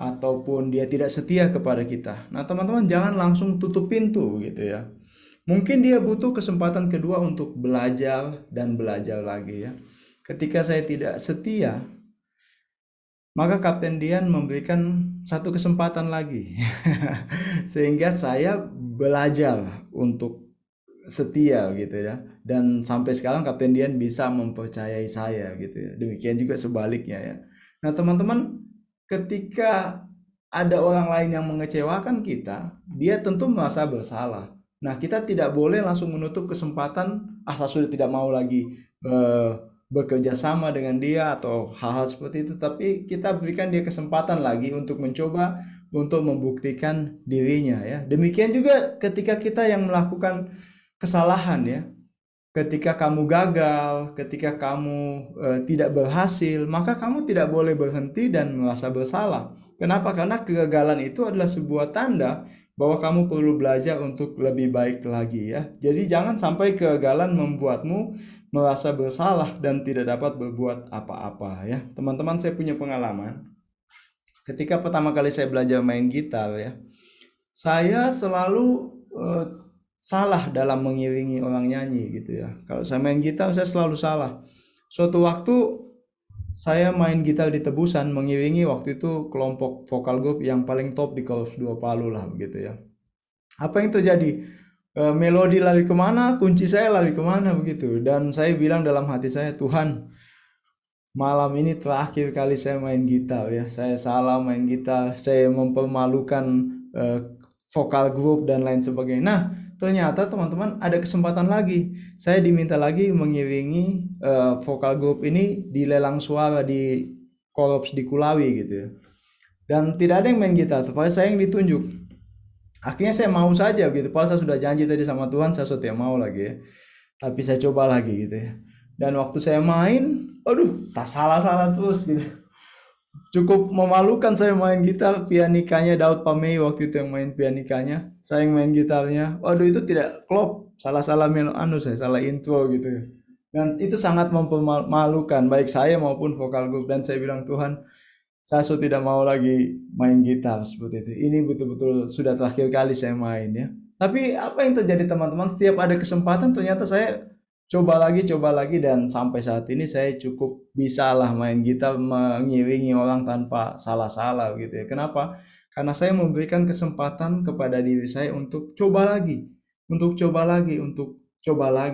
ataupun dia tidak setia kepada kita. Nah teman-teman, jangan langsung tutup pintu gitu ya. Mungkin dia butuh kesempatan kedua untuk belajar dan belajar lagi ya. Ketika saya tidak setia, maka Kapten Dian memberikan satu kesempatan lagi. Sehingga saya belajar untuk setia gitu ya. Dan sampai sekarang Kapten Dian bisa mempercayai saya gitu ya. Demikian juga sebaliknya ya. Nah teman-teman, ketika ada orang lain yang mengecewakan kita, dia tentu merasa bersalah. Nah, kita tidak boleh langsung menutup kesempatan, saya sudah tidak mau lagi bekerja sama dengan dia atau hal-hal seperti itu, tapi kita berikan dia kesempatan lagi untuk mencoba, untuk membuktikan dirinya ya. Demikian juga ketika kita yang melakukan kesalahan ya. Ketika kamu gagal, ketika kamu tidak berhasil, maka kamu tidak boleh berhenti dan merasa bersalah. Kenapa? Karena kegagalan itu adalah sebuah tanda bahwa kamu perlu belajar untuk lebih baik lagi ya. Jadi jangan sampai kegagalan membuatmu merasa bersalah dan tidak dapat berbuat apa-apa ya. Teman-teman, saya punya pengalaman. Ketika pertama kali saya belajar main gitar ya, saya selalu salah dalam mengiringi orang nyanyi gitu ya. Kalau saya main gitar saya selalu salah. Suatu waktu saya main gitar di Tebusan, mengiringi waktu itu kelompok vokal group yang paling top di Korps 2 Palu lah begitu ya. Apa yang terjadi? Melodi lari kemana, kunci saya lari kemana begitu. Dan saya bilang dalam hati saya, Tuhan, malam ini terakhir kali saya main gitar ya. Saya salah main gitar, saya mempermalukan vokal grup dan lain sebagainya. Nah, ternyata teman-teman ada kesempatan lagi. Saya diminta lagi mengiringi vokal grup ini di lelang suara di Korops di Kulawi gitu ya. Dan tidak ada yang main gitar, tetapi saya yang ditunjuk. Akhirnya saya mau saja gitu. Padahal saya sudah janji tadi sama Tuhan, saya sudah mau lagi ya. Tapi saya coba lagi gitu ya. Dan waktu saya main, aduh, tak salah-salah terus gitu. Cukup memalukan saya main gitar, pianikanya Daud Pamei waktu itu yang main pianikanya, saya yang main gitarnya. Waduh, itu tidak klop, salah-salah saya salah intro gitu ya. Dan itu sangat memalukan baik saya maupun vokal grup, dan saya bilang, Tuhan, saya sudah tidak mau lagi main gitar seperti itu. Ini betul-betul sudah terakhir kali saya main ya. Tapi apa yang terjadi teman-teman, setiap ada kesempatan ternyata saya coba lagi, dan sampai saat ini saya cukup bisa lah main gitar, mengiringi orang tanpa salah-salah gitu ya. Kenapa? Karena saya memberikan kesempatan kepada diri saya untuk coba lagi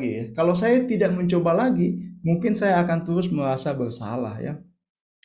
ya. Kalau saya tidak mencoba lagi, mungkin saya akan terus merasa bersalah ya.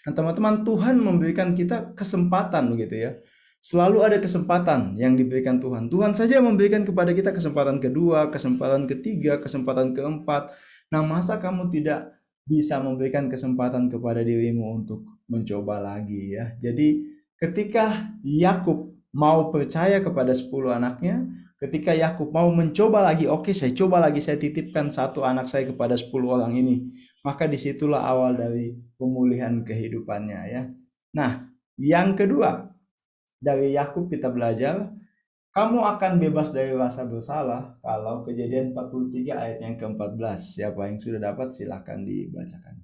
Nah, teman-teman, Tuhan memberikan kita kesempatan gitu ya. Selalu ada kesempatan yang diberikan Tuhan. Tuhan saja memberikan kepada kita kesempatan kedua, kesempatan ketiga, kesempatan keempat. Nah, masa kamu tidak bisa memberikan kesempatan kepada dirimu untuk mencoba lagi ya. Jadi ketika Yakub mau percaya kepada 10 anaknya, ketika Yakub mau mencoba lagi, oke, saya coba lagi, saya titipkan satu anak saya kepada 10 orang ini. Maka disitulah awal dari pemulihan kehidupannya ya. Nah, yang kedua, dari Yakub kita belajar, kamu akan bebas dari rasa bersalah kalau Kejadian 43 ayat yang ke-14. Siapa yang sudah dapat silahkan dibacakan.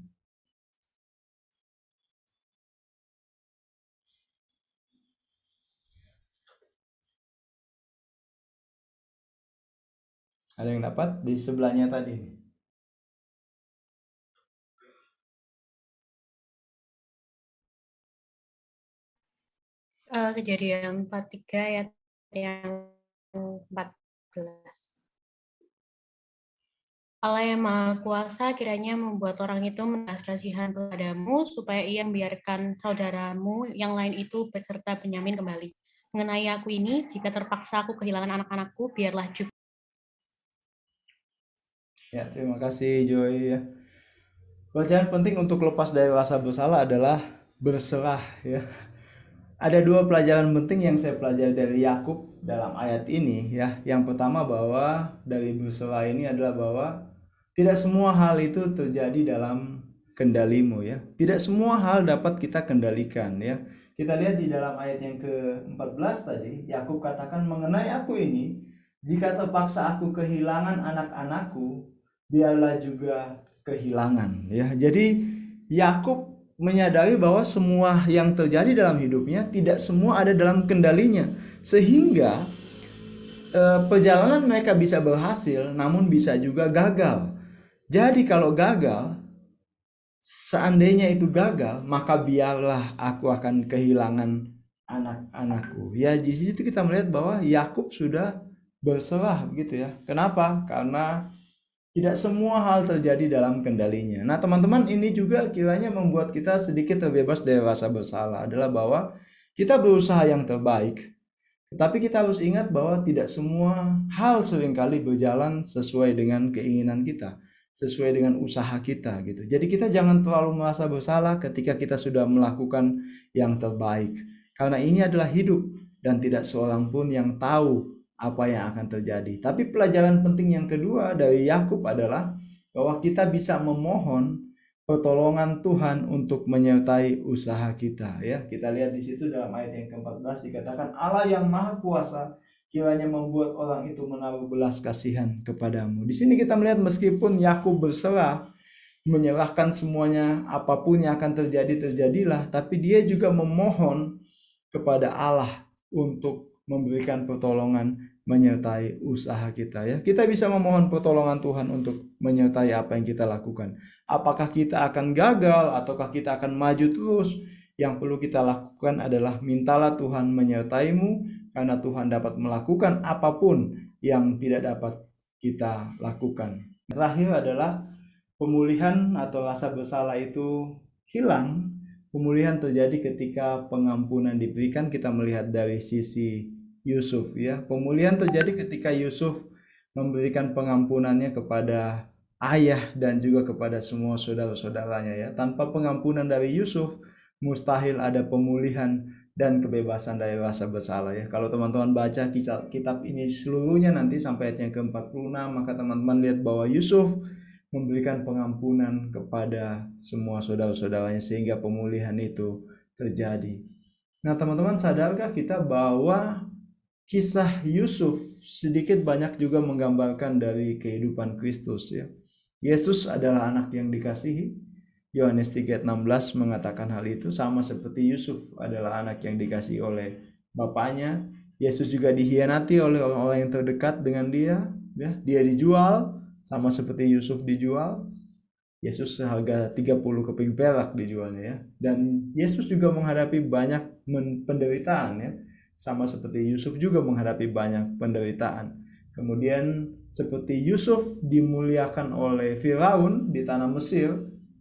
Ada yang dapat? Di sebelahnya tadi. Kejadian 43 ayat yang 14. Allah yang Maha Kuasa kiranya membuat orang itu mendapat kasihan kepadamu supaya ia membiarkan saudaramu yang lain itu beserta Benyamin kembali. Mengenai aku ini, jika terpaksa aku kehilangan anak-anakku, biarlah juga. Ya, terima kasih Joy ya. Pelajaran penting untuk lepas dari rasa bersalah adalah berserah ya. Ada dua pelajaran penting yang saya pelajari dari Yakub dalam ayat ini ya. Yang pertama bahwa dari berserah ini adalah bahwa tidak semua hal itu terjadi dalam kendalimu ya. Tidak semua hal dapat kita kendalikan ya. Kita lihat di dalam ayat yang ke-14 tadi, Yakub katakan, mengenai aku ini, jika terpaksa aku kehilangan anak-anakku, biarlah juga kehilangan ya. Jadi Yakub menyadari bahwa semua yang terjadi dalam hidupnya tidak semua ada dalam kendalinya, sehingga perjalanan mereka bisa berhasil namun bisa juga gagal. Jadi kalau gagal, seandainya itu gagal, maka biarlah aku akan kehilangan anak-anakku ya. Di situ kita melihat bahwa Yakub sudah berserah begitu ya. Kenapa? Karena tidak semua hal terjadi dalam kendalinya. Nah, teman-teman, ini juga kiranya membuat kita sedikit terbebas dari rasa bersalah, adalah bahwa kita berusaha yang terbaik, tetapi kita harus ingat bahwa tidak semua hal seringkali berjalan sesuai dengan keinginan kita, sesuai dengan usaha kita gitu. Jadi kita jangan terlalu merasa bersalah ketika kita sudah melakukan yang terbaik, karena ini adalah hidup dan tidak seorang pun yang tahu apa yang akan terjadi. Tapi pelajaran penting yang kedua dari Yakub adalah bahwa kita bisa memohon pertolongan Tuhan untuk menyertai usaha kita ya. Kita lihat di situ dalam ayat yang ke-14 dikatakan, Allah yang Maha Kuasa kiranya membuat orang itu menaruh belas kasihan kepadamu. Di sini kita melihat meskipun Yakub berserah, menyerahkan semuanya, apapun yang akan terjadi terjadilah, tapi dia juga memohon kepada Allah untuk memberikan pertolongan menyertai usaha kita ya. Kita bisa memohon pertolongan Tuhan untuk menyertai apa yang kita lakukan. Apakah kita akan gagal ataukah kita akan maju terus? Yang perlu kita lakukan adalah mintalah Tuhan menyertaimu, karena Tuhan dapat melakukan apapun yang tidak dapat kita lakukan. Terakhir adalah pemulihan atau rasa bersalah itu hilang. Pemulihan terjadi ketika pengampunan diberikan. Kita melihat dari sisi Yusuf ya. Pemulihan terjadi ketika Yusuf memberikan pengampunannya kepada ayah dan juga kepada semua saudara-saudaranya ya. Tanpa pengampunan dari Yusuf, mustahil ada pemulihan dan kebebasan dari rasa bersalah ya. Kalau teman-teman baca kitab ini seluruhnya nanti sampai ayat yang ke-46, maka teman-teman lihat bahwa Yusuf memberikan pengampunan kepada semua saudara-saudaranya sehingga pemulihan itu terjadi. Nah, teman-teman sadarkah kita bahwa kisah Yusuf sedikit banyak juga menggambarkan dari kehidupan Kristus ya. Yesus adalah anak yang dikasihi. Yohanes 3:16 mengatakan hal itu, sama seperti Yusuf adalah anak yang dikasihi oleh bapaknya. Yesus juga dihianati oleh orang-orang yang terdekat dengan dia ya. Dia dijual sama seperti Yusuf dijual. Yesus seharga 30 keping perak dijualnya ya. Dan Yesus juga menghadapi banyak penderitaan ya. Sama seperti Yusuf juga menghadapi banyak penderitaan. Kemudian seperti Yusuf dimuliakan oleh Firaun di tanah Mesir,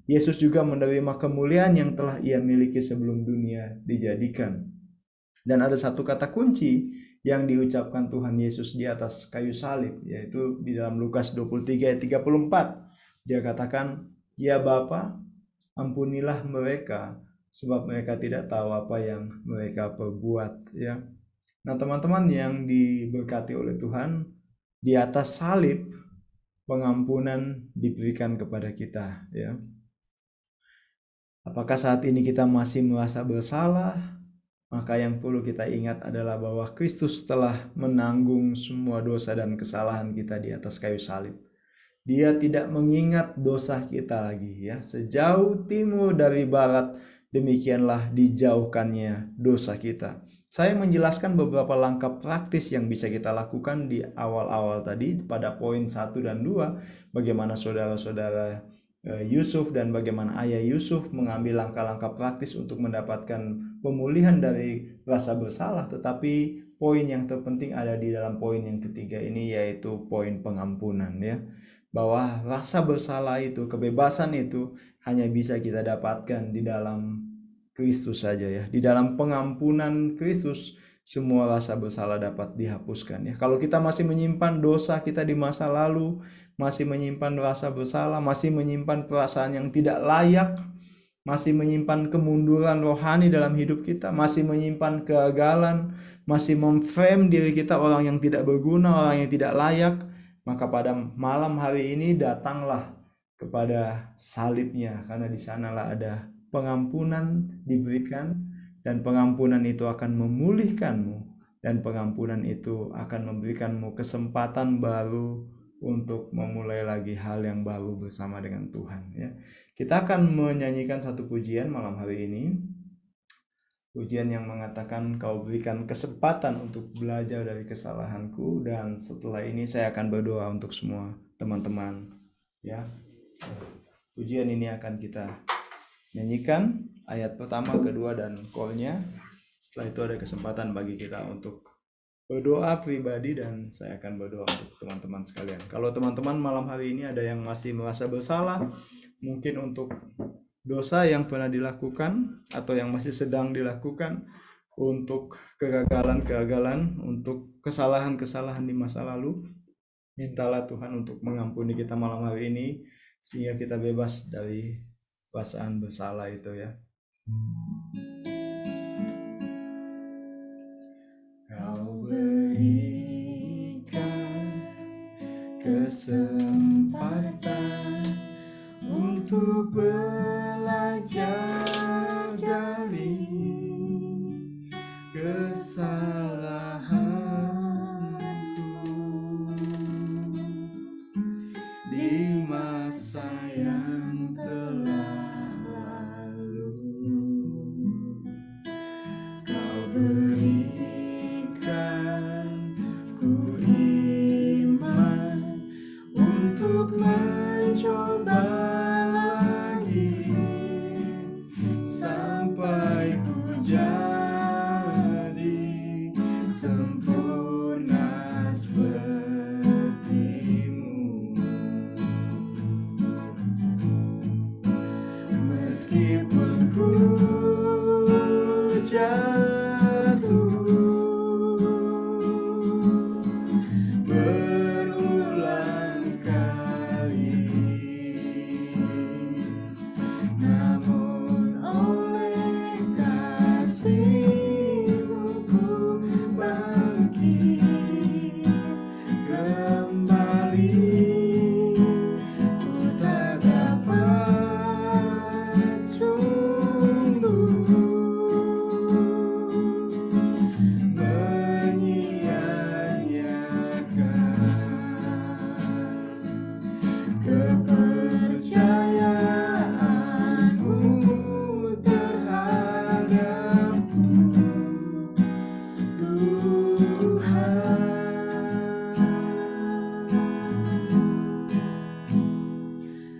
Yesus juga menerima kemuliaan yang telah ia miliki sebelum dunia dijadikan. Dan ada satu kata kunci yang diucapkan Tuhan Yesus di atas kayu salib, yaitu di dalam Lukas 23 ayat 34. Dia katakan, "Ya Bapa, ampunilah mereka, sebab mereka tidak tahu apa yang mereka perbuat." Ya. Nah, teman-teman yang diberkati oleh Tuhan, di atas salib pengampunan diberikan kepada kita. Ya. Apakah saat ini kita masih merasa bersalah? Maka yang perlu kita ingat adalah bahwa Kristus telah menanggung semua dosa dan kesalahan kita di atas kayu salib. Dia tidak mengingat dosa kita lagi ya. Sejauh timur dari barat, demikianlah dijauhkannya dosa kita. Saya menjelaskan beberapa langkah praktis yang bisa kita lakukan di awal-awal tadi pada poin 1 dan 2. Bagaimana saudara-saudara Yusuf dan bagaimana ayah Yusuf mengambil langkah-langkah praktis untuk mendapatkan pemulihan dari rasa bersalah. Tetapi poin yang terpenting ada di dalam poin yang ketiga ini, yaitu poin pengampunan ya. Bahwa rasa bersalah itu, kebebasan itu hanya bisa kita dapatkan di dalam Kristus saja ya. Di dalam pengampunan Kristus semua rasa bersalah dapat dihapuskan ya. Kalau kita masih menyimpan dosa kita di masa lalu, masih menyimpan rasa bersalah, masih menyimpan perasaan yang tidak layak, masih menyimpan kemunduran rohani dalam hidup kita, masih menyimpan kegagalan, masih memframe diri kita orang yang tidak berguna, orang yang tidak layak, maka pada malam hari ini datanglah kepada salibnya, karena di sanalah ada pengampunan diberikan. Dan pengampunan itu akan memulihkanmu, dan pengampunan itu akan memberikanmu kesempatan baru untuk memulai lagi hal yang baru bersama dengan Tuhan ya. Kita akan menyanyikan satu pujian malam hari ini. Pujian yang mengatakan, "Kau berikan kesempatan untuk belajar dari kesalahanku." Dan setelah ini saya akan berdoa untuk semua teman-teman ya. Pujian ini akan kita nyanyikan ayat pertama, kedua, dan chornya. Setelah itu ada kesempatan bagi kita untuk berdoa pribadi, dan saya akan berdoa untuk teman-teman sekalian. Kalau teman-teman malam hari ini ada yang masih merasa bersalah, mungkin untuk dosa yang pernah dilakukan atau yang masih sedang dilakukan, untuk kegagalan-kegagalan, untuk kesalahan-kesalahan di masa lalu, mintalah Tuhan untuk mengampuni kita malam hari ini, sehingga kita bebas dari perasaan bersalah itu ya. Kau berikan kesempatan untuk belajar dari kesalahanku di masa yang telah berikan ku iman untuk mencoba lagi sampai ku meskipun ku jatuh berulang kali, namun oleh kasih-Mu ku bangkit kembali. Ku tak dapat sungguh menyia-nyiakan kepercayaanmu terhadapku, Tuhan.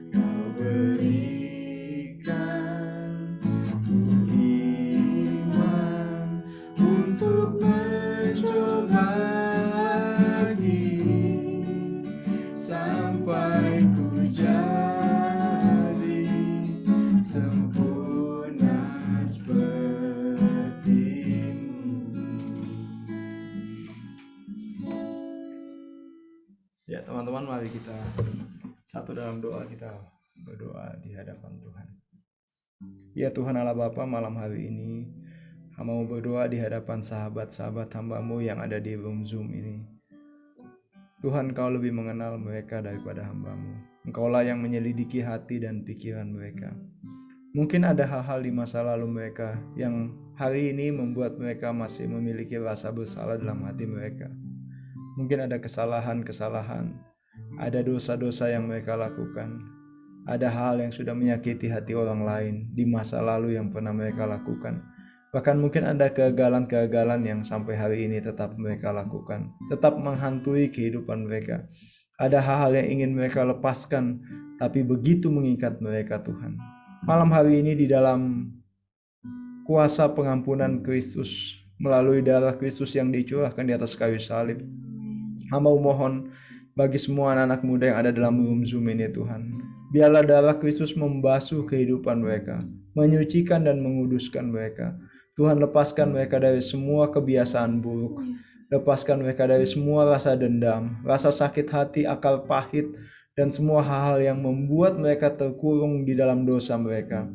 Kau berikan ku iman untuk mencoba lagi sampai ku jadi sempurna seperti-Mu. Ya teman-teman, mari kita satu dalam doa, kita berdoa di hadapan Tuhan. Ya Tuhan Allah Bapa, malam hari ini hamba mau berdoa di hadapan sahabat-sahabat hamba-Mu yang ada di room Zoom ini. Tuhan, Kau lebih mengenal mereka daripada hamba-Mu. Engkaulah yang menyelidiki hati dan pikiran mereka. Mungkin ada hal-hal di masa lalu mereka yang hari ini membuat mereka masih memiliki rasa bersalah dalam hati mereka. Mungkin ada kesalahan-kesalahan, ada dosa-dosa yang mereka lakukan, ada hal yang sudah menyakiti hati orang lain di masa lalu yang pernah mereka lakukan. Bahkan mungkin ada kegagalan-kegagalan yang sampai hari ini tetap mereka lakukan, tetap menghantui kehidupan mereka. Ada hal-hal yang ingin mereka lepaskan, tapi begitu mengikat mereka Tuhan. Malam hari ini di dalam kuasa pengampunan Kristus, melalui darah Kristus yang dicurahkan di atas kayu salib, hamba mohon bagi semua anak-anak muda yang ada dalam room Zoom ini Tuhan, biarlah darah Kristus membasuh kehidupan mereka, menyucikan dan menguduskan mereka. Tuhan, lepaskan mereka dari semua kebiasaan buruk, lepaskan mereka dari semua rasa dendam, rasa sakit hati, akal pahit, dan semua hal-hal yang membuat mereka terkurung di dalam dosa mereka.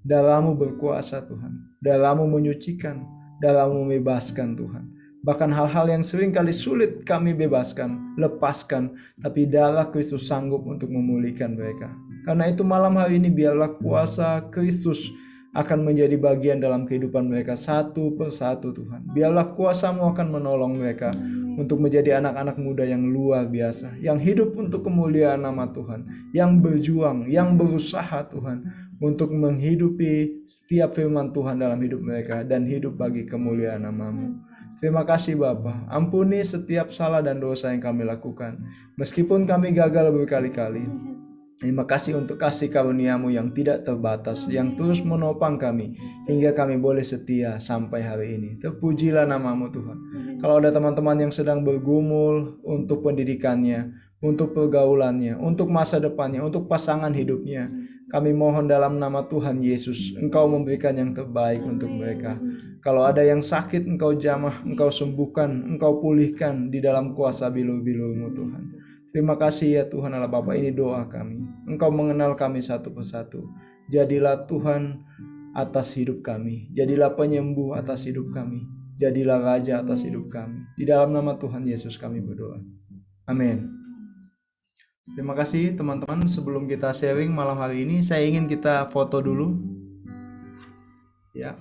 Darah-Mu berkuasa Tuhan, darah-Mu menyucikan, darah-Mu membebaskan Tuhan. Bahkan hal-hal yang seringkali sulit kami bebaskan, lepaskan, tapi darah Kristus sanggup untuk memulihkan mereka. Karena itu malam hari ini biarlah kuasa Kristus akan menjadi bagian dalam kehidupan mereka satu persatu Tuhan. Biarlah kuasa-Mu akan menolong mereka untuk menjadi anak-anak muda yang luar biasa, yang hidup untuk kemuliaan nama Tuhan, yang berjuang, yang berusaha Tuhan untuk menghidupi setiap firman Tuhan dalam hidup mereka dan hidup bagi kemuliaan nama-Mu. Terima kasih Bapa, ampuni setiap salah dan dosa yang kami lakukan, meskipun kami gagal berkali-kali. Terima kasih untuk kasih karunia-Mu yang tidak terbatas, yang terus menopang kami, hingga kami boleh setia sampai hari ini. Terpujilah nama-Mu Tuhan. Kalau ada teman-teman yang sedang bergumul untuk pendidikannya, untuk pergaulannya, untuk masa depannya, untuk pasangan hidupnya, kami mohon dalam nama Tuhan Yesus, Engkau memberikan yang terbaik untuk mereka. Kalau ada yang sakit, Engkau jamah, Engkau sembuhkan, Engkau pulihkan di dalam kuasa bilur-bilur-Mu Tuhan. Terima kasih ya Tuhan Allah Bapa, ini doa kami. Engkau mengenal kami satu persatu. Jadilah Tuhan atas hidup kami. Jadilah penyembuh atas hidup kami. Jadilah Raja atas hidup kami. Di dalam nama Tuhan Yesus kami berdoa. Amin. Terima kasih teman-teman. Sebelum kita sharing malam hari ini, saya ingin kita foto dulu. Ya.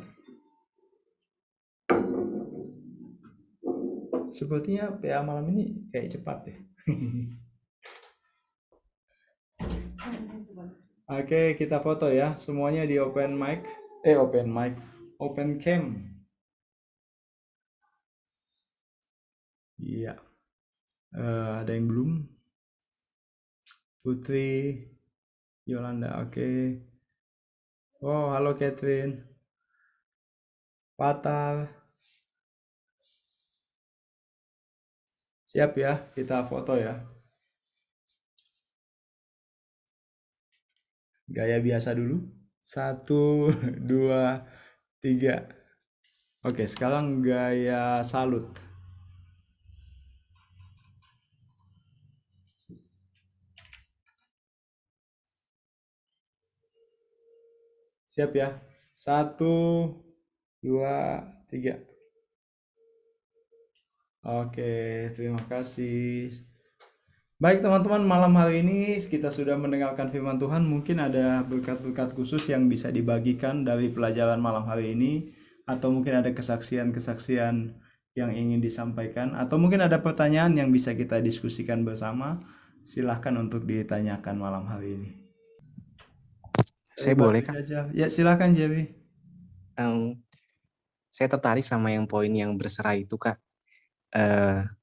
Sepertinya PA malam ini kayak cepat ya. Oke, kita foto ya. Semuanya di open cam. Iya. Ada yang belum? Putri, Yolanda, oke. Oh, halo Catherine. Patar. Siap ya, kita foto ya. Gaya biasa dulu. 1, 2, 3. Oke, sekarang gaya salut. Siap ya? 1, 2, 3. Oke, terima kasih. Baik teman-teman, malam hari ini kita sudah mendengarkan firman Tuhan. Mungkin ada berkat-berkat khusus yang bisa dibagikan dari pelajaran malam hari ini, atau mungkin ada kesaksian-kesaksian yang ingin disampaikan, atau mungkin ada pertanyaan yang bisa kita diskusikan bersama. Silahkan untuk ditanyakan malam hari ini. Saya Batu boleh, Kak? saja. Ya, silakan Jerry. Saya tertarik sama yang poin yang berserah itu, Kak.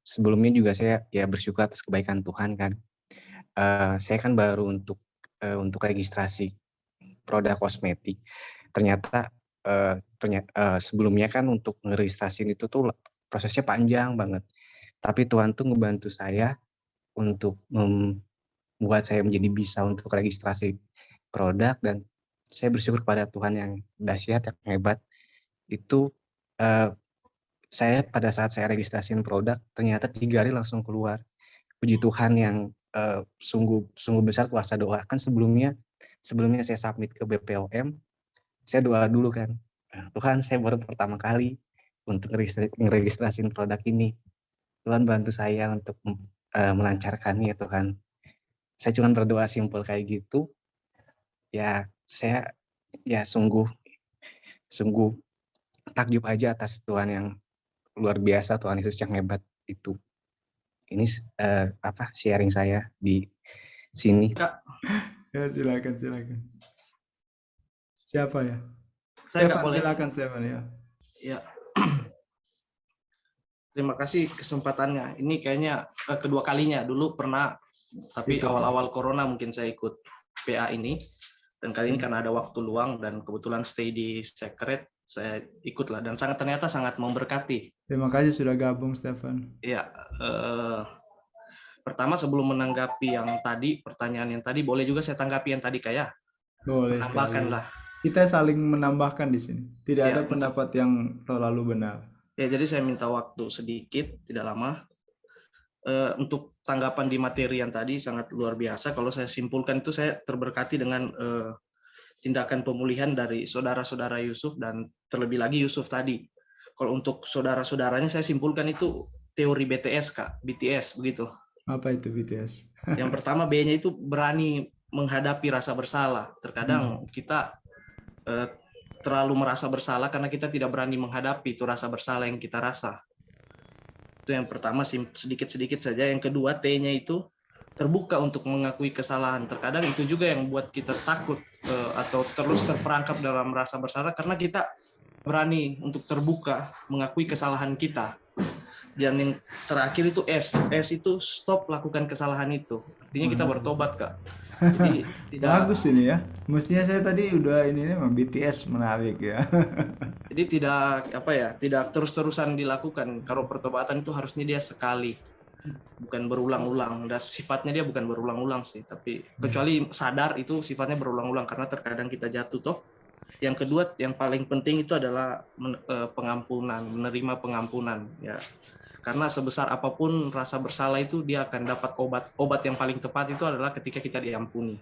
Sebelumnya juga saya ya bersyukur atas kebaikan Tuhan kan. Saya kan baru untuk registrasi produk kosmetik. Ternyata sebelumnya kan untuk ngeregistrasiin itu tuh prosesnya panjang banget. Tapi Tuhan tuh ngebantu saya untuk membuat saya menjadi bisa untuk registrasi produk, dan saya bersyukur kepada Tuhan yang dahsyat, yang hebat. Itu saya pada saat saya registrasiin produk, ternyata 3 hari langsung keluar. Puji Tuhan yang sungguh besar kuasa doa. Kan sebelumnya saya submit ke BPOM, saya doa dulu kan, Tuhan, saya baru pertama kali untuk ngeregistrasiin produk ini. Tuhan bantu saya untuk melancarkannya Tuhan. Saya cuma berdoa simpel kayak gitu. Ya, saya ya sungguh takjub aja atas Tuhan yang luar biasa, Tuhan Yesus yang hebat itu. Ini sharing saya di sini. Ya, silakan. Siapa ya? Saya nggak Stefan, boleh. silakan Stefan ya. Ya. Terima kasih kesempatannya. Ini kayaknya kedua kalinya. Dulu pernah, tapi awal-awal corona mungkin saya ikut PA ini. Dan kali ini karena ada waktu luang dan kebetulan stay di Secret, saya ikutlah dan ternyata sangat memberkati. Terima kasih sudah gabung Stefan. Ya, pertama sebelum menanggapi yang tadi, pertanyaan yang tadi, boleh juga saya tanggapi yang tadi kayak? Boleh Menambahkan sekali. lah. Kita saling menambahkan di sini. Tidak ada pendapat yang terlalu benar. Ya, jadi saya minta waktu sedikit, tidak lama. Untuk tanggapan di materi yang tadi sangat luar biasa. Kalau saya simpulkan itu saya terberkati dengan tindakan pemulihan dari saudara-saudara Yusuf dan terlebih lagi Yusuf tadi. Kalau untuk saudara-saudaranya saya simpulkan itu teori BTS, Kak, BTS begitu. Apa itu BTS? Yang pertama B-nya itu berani menghadapi rasa bersalah. Terkadang kita terlalu merasa bersalah karena kita tidak berani menghadapi itu rasa bersalah yang kita rasa. Itu yang pertama, sedikit-sedikit saja. Yang kedua, T-nya itu terbuka untuk mengakui kesalahan. Terkadang itu juga yang buat kita takut atau terus terperangkap dalam rasa bersalah karena kita berani untuk terbuka mengakui kesalahan kita. Dan yang terakhir itu S itu stop lakukan kesalahan itu. Artinya kita bertobat, Kak. Jadi tidak. Bagus ini ya. Mestinya saya tadi udah ini memang BTS menarik ya. Jadi tidak terus-terusan dilakukan. Kalau pertobatan itu harusnya dia sekali, bukan berulang-ulang. Dan sifatnya dia bukan berulang-ulang sih, tapi kecuali sadar itu sifatnya berulang-ulang karena terkadang kita jatuh toh. Yang kedua, yang paling penting itu adalah pengampunan, menerima pengampunan ya. Karena sebesar apapun rasa bersalah itu dia akan dapat obat yang paling tepat itu adalah ketika kita diampuni.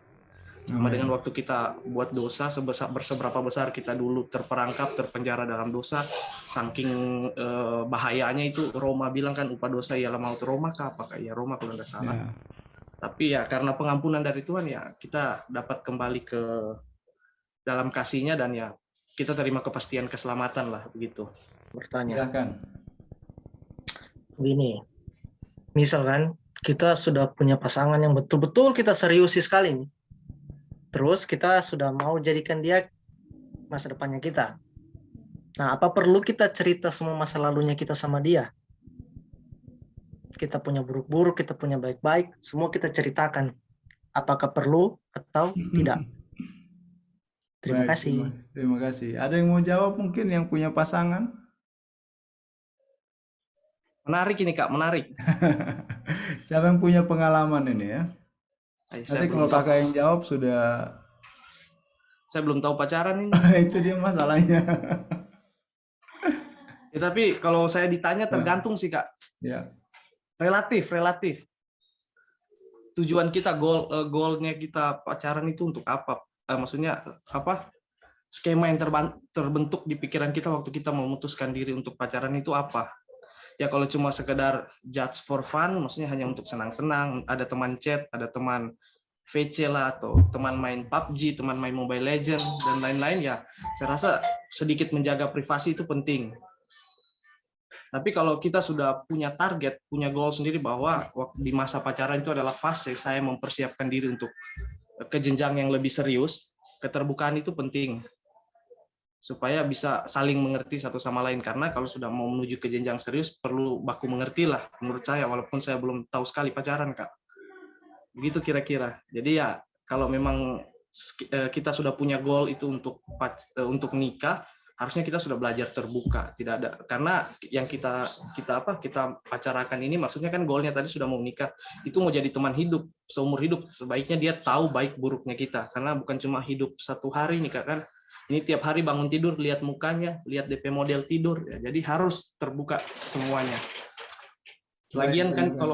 Sama dengan waktu kita buat dosa, seberapa besar kita dulu terperangkap, terpenjara dalam dosa, saking bahayanya itu Roma bilang kan upah dosa ialah maut. Roma kah? Apakah ya Roma kalau nggak salah. Ya. Tapi ya karena pengampunan dari Tuhan ya kita dapat kembali ke dalam kasih-Nya dan ya kita terima kepastian keselamatan lah begitu. Bertanya. Silakan. Begini, misalkan kita sudah punya pasangan yang betul-betul kita seriusi sekali nih. Terus kita sudah mau jadikan dia masa depannya kita. Nah, apa perlu kita cerita semua masa lalunya kita sama dia? Kita punya buruk-buruk, kita punya baik-baik, semua kita ceritakan. Apakah perlu atau tidak? Terima kasih. Terima kasih. Ada yang mau jawab mungkin yang punya pasangan? Menarik ini, Kak, menarik. Siapa yang punya pengalaman ini ya? Nanti kalau kakak yang jawab Saya belum tahu pacaran ini. Itu dia masalahnya. Ya, tapi kalau saya ditanya tergantung sih Kak. Ya. Relatif. Tujuan kita, goalnya kita pacaran itu untuk apa? Maksudnya apa? Skema yang terbentuk di pikiran kita waktu kita memutuskan diri untuk pacaran itu apa? Ya kalau cuma sekedar just for fun, maksudnya hanya untuk senang-senang, ada teman chat, ada teman VC lah, atau teman main PUBG, teman main Mobile Legend, dan lain-lain, ya saya rasa sedikit menjaga privasi itu penting. Tapi kalau kita sudah punya target, punya goal sendiri bahwa di masa pacaran itu adalah fase saya mempersiapkan diri untuk ke jenjang yang lebih serius, keterbukaan itu penting. Supaya bisa saling mengerti satu sama lain. Karena kalau sudah mau menuju ke jenjang serius, perlu baku mengerti lah menurut saya, walaupun saya belum tahu sekali pacaran, Kak. Begitu kira-kira. Jadi ya, kalau memang kita sudah punya goal itu untuk nikah, harusnya kita sudah belajar terbuka. Tidak ada, karena yang kita pacarakan ini maksudnya kan goalnya tadi sudah mau nikah, itu mau jadi teman hidup seumur hidup. Sebaiknya dia tahu baik buruknya kita, karena bukan cuma hidup satu hari nikah kan, ini tiap hari bangun tidur lihat mukanya, lihat DP model tidur ya, jadi harus terbuka semuanya. Lagian kan kalau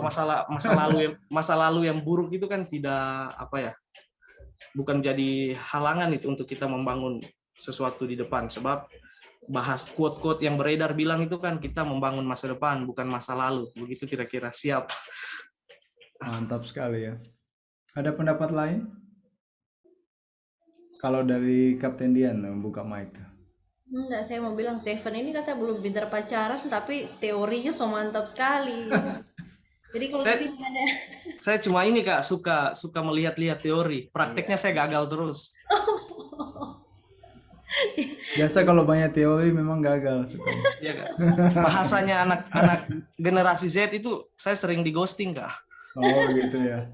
masa lalu yang buruk itu kan tidak bukan jadi halangan itu untuk kita membangun sesuatu di depan. Sebab bahas quote-quote yang beredar bilang itu kan kita membangun masa depan, bukan masa lalu. Begitu kira-kira. Siap. Mantap sekali ya. Ada pendapat lain? Kalau dari Kapten Dian buka mic. Enggak, saya mau bilang Seven ini kan saya belum pintar pacaran, tapi teorinya so mantap sekali. Jadi kalau kesini ada. Saya cuma ini Kak, suka melihat-lihat teori. Prakteknya saya gagal terus. Biasa kalau banyak teori memang gagal suka. Iya Kak. Bahasanya anak generasi Z itu saya sering di ghosting Kak. Oh gitu ya.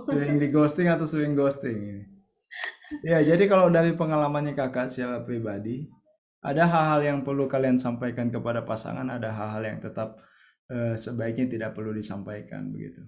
Sering di ghosting atau sering ghosting ini? Ya, jadi kalau dari pengalamannya kakak secara pribadi, ada hal-hal yang perlu kalian sampaikan kepada pasangan, ada hal-hal yang tetap sebaiknya tidak perlu disampaikan begitu.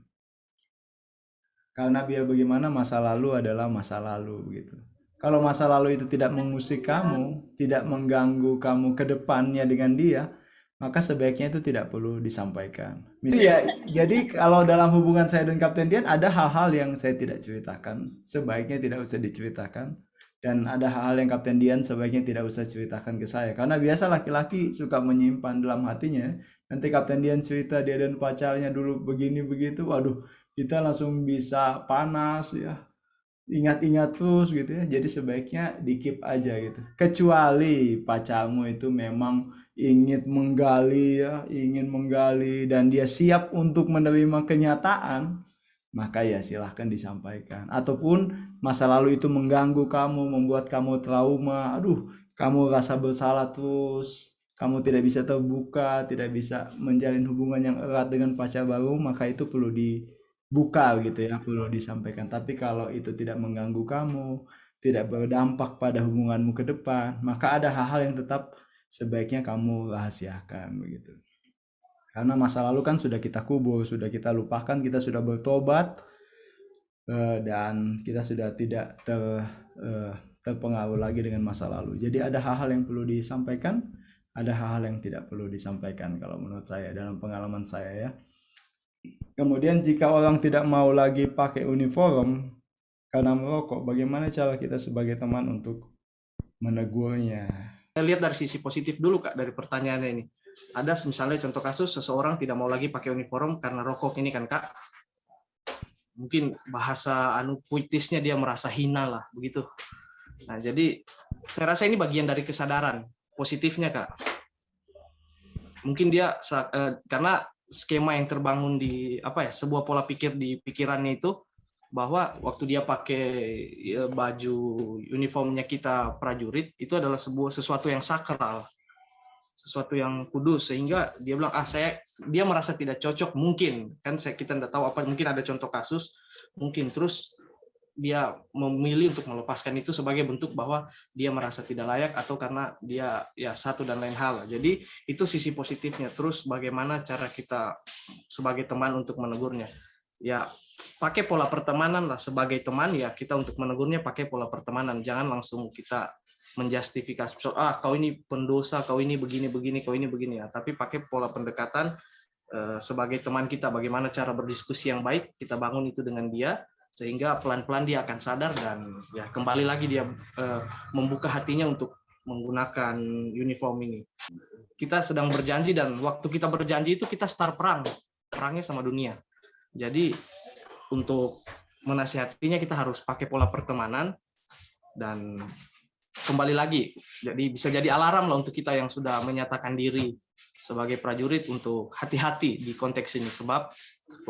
Karena biar bagaimana masa lalu adalah masa lalu begitu. Kalau masa lalu itu tidak mengusik kamu, tidak mengganggu kamu ke depannya dengan dia, maka sebaiknya itu tidak perlu disampaikan. Ya, jadi kalau dalam hubungan saya dan Kapten Dian ada hal-hal yang saya tidak ceritakan, sebaiknya tidak usah diceritakan. Dan ada hal-hal yang Kapten Dian sebaiknya tidak usah ceritakan ke saya. Karena biasa laki-laki suka menyimpan dalam hatinya. Nanti Kapten Dian cerita dia dan pacarnya dulu begini begitu, waduh, kita langsung bisa panas ya. Ingat-ingat terus gitu ya. Jadi sebaiknya di-keep aja gitu. Kecuali pacarmu itu memang ingin menggali dan dia siap untuk menerima kenyataan, maka ya silahkan disampaikan. Ataupun masa lalu itu mengganggu kamu, membuat kamu trauma, aduh, kamu rasa bersalah terus, kamu tidak bisa terbuka, tidak bisa menjalin hubungan yang erat dengan pacar baru, maka itu perlu dibuka gitu ya, perlu disampaikan. Tapi kalau itu tidak mengganggu kamu, tidak berdampak pada hubunganmu ke depan, maka ada hal-hal yang tetap sebaiknya kamu rahasiakan begitu. Karena masa lalu kan sudah kita kubur, sudah kita lupakan, kita sudah bertobat, dan kita sudah tidak terpengaruh lagi dengan masa lalu. Jadi ada hal-hal yang perlu disampaikan, ada hal-hal yang tidak perlu disampaikan kalau menurut saya, dalam pengalaman saya ya. Kemudian jika orang tidak mau lagi pakai uniform karena merokok, bagaimana cara kita sebagai teman untuk menegurnya? Saya lihat dari sisi positif dulu Kak, dari pertanyaannya ini. Ada misalnya contoh kasus seseorang tidak mau lagi pakai uniform karena rokok ini kan Kak. Mungkin bahasa puitisnya dia merasa hina lah begitu. Nah, jadi saya rasa ini bagian dari kesadaran positifnya Kak. Mungkin dia karena skema yang terbangun di sebuah pola pikir di pikirannya itu, bahwa waktu dia pakai baju uniformnya kita prajurit itu adalah sesuatu yang sakral, sesuatu yang kudus, sehingga dia bilang dia merasa tidak cocok, mungkin kan kita tidak tahu mungkin ada contoh kasus, mungkin terus dia memilih untuk melepaskan itu sebagai bentuk bahwa dia merasa tidak layak atau karena dia ya satu dan lain hal. Jadi itu sisi positifnya. Terus bagaimana cara kita sebagai teman untuk menegurnya? ya pakai pola pertemanan lah. Sebagai teman ya kita untuk menegurnya pakai pola pertemanan, jangan langsung kita menjustifikasi kau ini pendosa, kau ini begini kau ini begini ya. Tapi pakai pola pendekatan sebagai teman kita, bagaimana cara berdiskusi yang baik kita bangun itu dengan dia, sehingga pelan-pelan dia akan sadar dan ya kembali lagi dia membuka hatinya untuk menggunakan uniform ini. Kita sedang berjanji dan waktu kita berjanji itu kita start perangnya sama dunia. Jadi untuk menasihatinya kita harus pakai pola pertemanan dan kembali lagi, jadi bisa jadi alarm lah untuk kita yang sudah menyatakan diri sebagai prajurit untuk hati-hati di konteks ini, sebab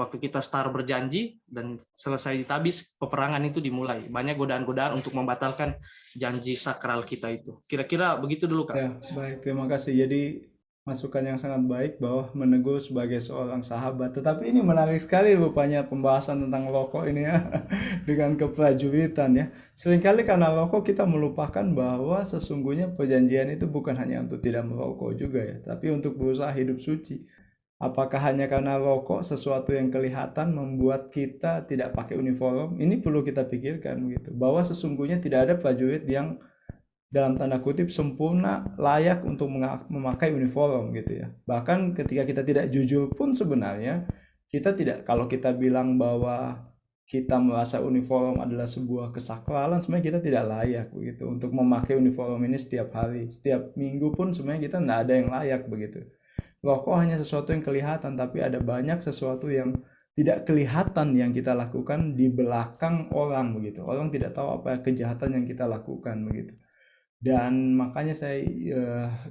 waktu kita start berjanji dan selesai ditabis, peperangan itu dimulai. Banyak godaan-godaan untuk membatalkan janji sakral kita itu. Kira-kira begitu dulu, Kak. Ya, baik, terima kasih. Jadi masukan yang sangat baik bahwa menegur sebagai seorang sahabat. Tetapi ini menarik sekali rupanya pembahasan tentang rokok ini ya, dengan keprajuritan ya. Seringkali karena rokok kita melupakan bahwa sesungguhnya perjanjian itu bukan hanya untuk tidak merokok juga ya, tapi untuk berusaha hidup suci. Apakah hanya karena rokok sesuatu yang kelihatan membuat kita tidak pakai uniform? Ini perlu kita pikirkan gitu, bahwa sesungguhnya tidak ada prajurit yang dalam tanda kutip sempurna layak untuk memakai uniform gitu ya. Bahkan ketika kita tidak jujur pun sebenarnya kita tidak, kalau kita bilang bahwa kita merasa uniform adalah sebuah kesakralan, sebenarnya kita tidak layak begitu untuk memakai uniform ini setiap hari, setiap minggu pun sebenarnya kita tidak ada yang layak begitu. Rokok hanya sesuatu yang kelihatan, tapi ada banyak sesuatu yang tidak kelihatan yang kita lakukan di belakang orang begitu. Orang tidak tahu apa kejahatan yang kita lakukan begitu. Dan makanya saya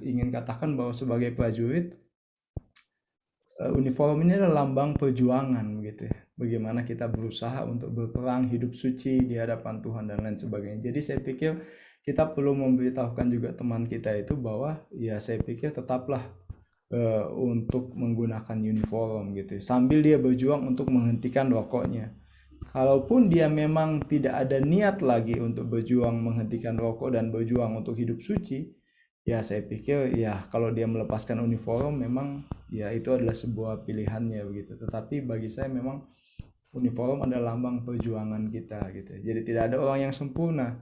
ingin katakan bahwa sebagai prajurit, uniform ini adalah lambang perjuangan gitu ya. Bagaimana kita berusaha untuk berperang hidup suci di hadapan Tuhan dan lain sebagainya. Jadi saya pikir kita perlu memberitahukan juga teman kita itu bahwa ya saya pikir tetaplah untuk menggunakan uniform gitu ya. Sambil dia berjuang untuk menghentikan rokoknya. Kalaupun dia memang tidak ada niat lagi untuk berjuang menghentikan rokok dan berjuang untuk hidup suci, ya saya pikir ya kalau dia melepaskan uniform memang ya itu adalah sebuah pilihannya begitu. Tetapi bagi saya memang uniform adalah lambang perjuangan kita gitu. Jadi tidak ada orang yang sempurna.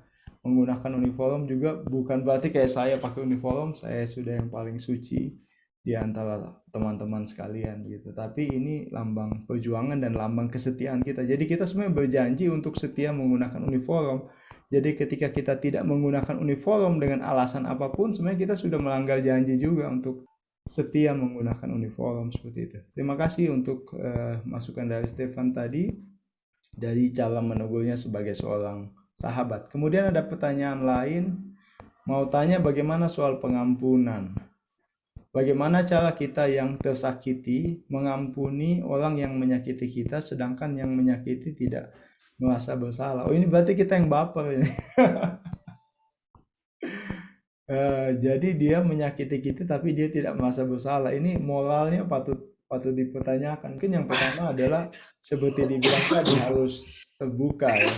Menggunakan uniform juga bukan berarti kayak saya pakai uniform, saya sudah yang paling suci di antara teman-teman sekalian gitu. Tapi ini lambang perjuangan dan lambang kesetiaan kita. Jadi kita sebenarnya berjanji untuk setia menggunakan uniform. Jadi ketika kita tidak menggunakan uniform dengan alasan apapun, sebenarnya kita sudah melanggar janji juga untuk setia menggunakan uniform seperti itu. Terima kasih untuk masukan dari Stefan tadi, dari cara menegurnya sebagai seorang sahabat. Kemudian ada pertanyaan lain, mau tanya bagaimana soal pengampunan. Bagaimana cara kita yang tersakiti mengampuni orang yang menyakiti kita, sedangkan yang menyakiti tidak merasa bersalah. Oh, ini berarti kita yang baper ini. Jadi dia menyakiti kita tapi dia tidak merasa bersalah. Ini moralnya patut dipertanyakan. Mungkin yang pertama adalah seperti dibilang tadi harus terbuka ya.